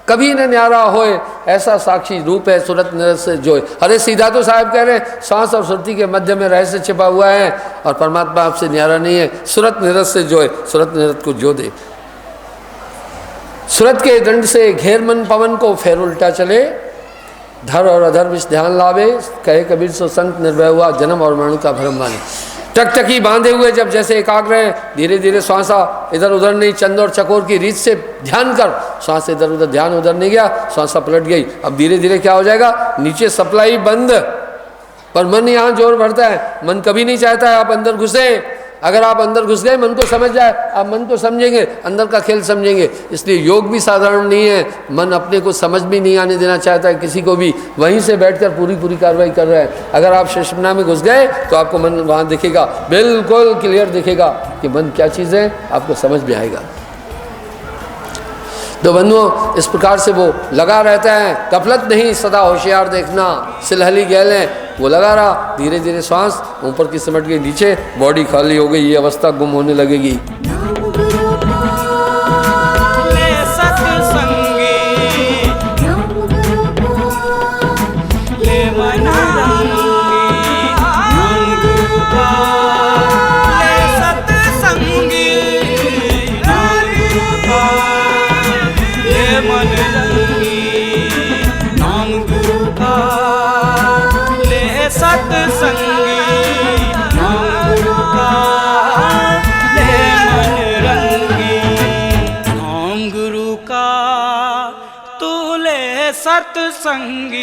Speaker 3: कभी न न्यारा होए, ऐसा साक्षी रूप है सूरत निरत से जोए। अरे सीधा तो साहब कह रहे हैं सांस और सुरती के मध्य में रहस्य छिपा हुआ है और परमात्मा आपसे न्यारा नहीं है। सूरत निरत से जोए, सूरत निरत को जो दे। सूरत के दंड से घेर मन पवन को फेर उल्टा चले, धर और अधर विष ध्यान लावे, कहे कबीर सो संत निर्भय हुआ, जन्म और मरण का भ्रम माने। टकटकी बांधे हुए जब जैसे एकाग्र है, धीरे धीरे श्वासा इधर उधर नहीं, चंद और चकोर की रीत से ध्यान कर, श्वास इधर उधर, ध्यान उधर नहीं गया, श्वासा पलट गई। अब धीरे धीरे क्या हो जाएगा, नीचे सप्लाई बंद, पर मन यहाँ जोर भरता है। मन कभी नहीं चाहता है आप अंदर घुसे। अगर आप अंदर घुस गए, मन को समझ जाए, आप मन को समझेंगे, अंदर का खेल समझेंगे। इसलिए योग भी साधारण नहीं है। मन अपने को समझ भी नहीं आने देना चाहता है किसी को भी, वहीं से बैठकर पूरी कार्रवाई कर रहा है। अगर आप शशमना में घुस गए तो आपको मन वहाँ दिखेगा, बिल्कुल क्लियर दिखेगा कि मन क्या चीज़ है, आपको समझ भी आएगा। तो बंधुओं इस प्रकार से वो लगा रहता है, गफलत नहीं, सदा होशियार देखना, सिलहली गैल है, वो लगा रहा। धीरे धीरे श्वास ऊपर की सिमट गई, नीचे बॉडी खाली हो गई, ये अवस्था गुम होने लगेगी।
Speaker 4: मन का तूले सतसंगी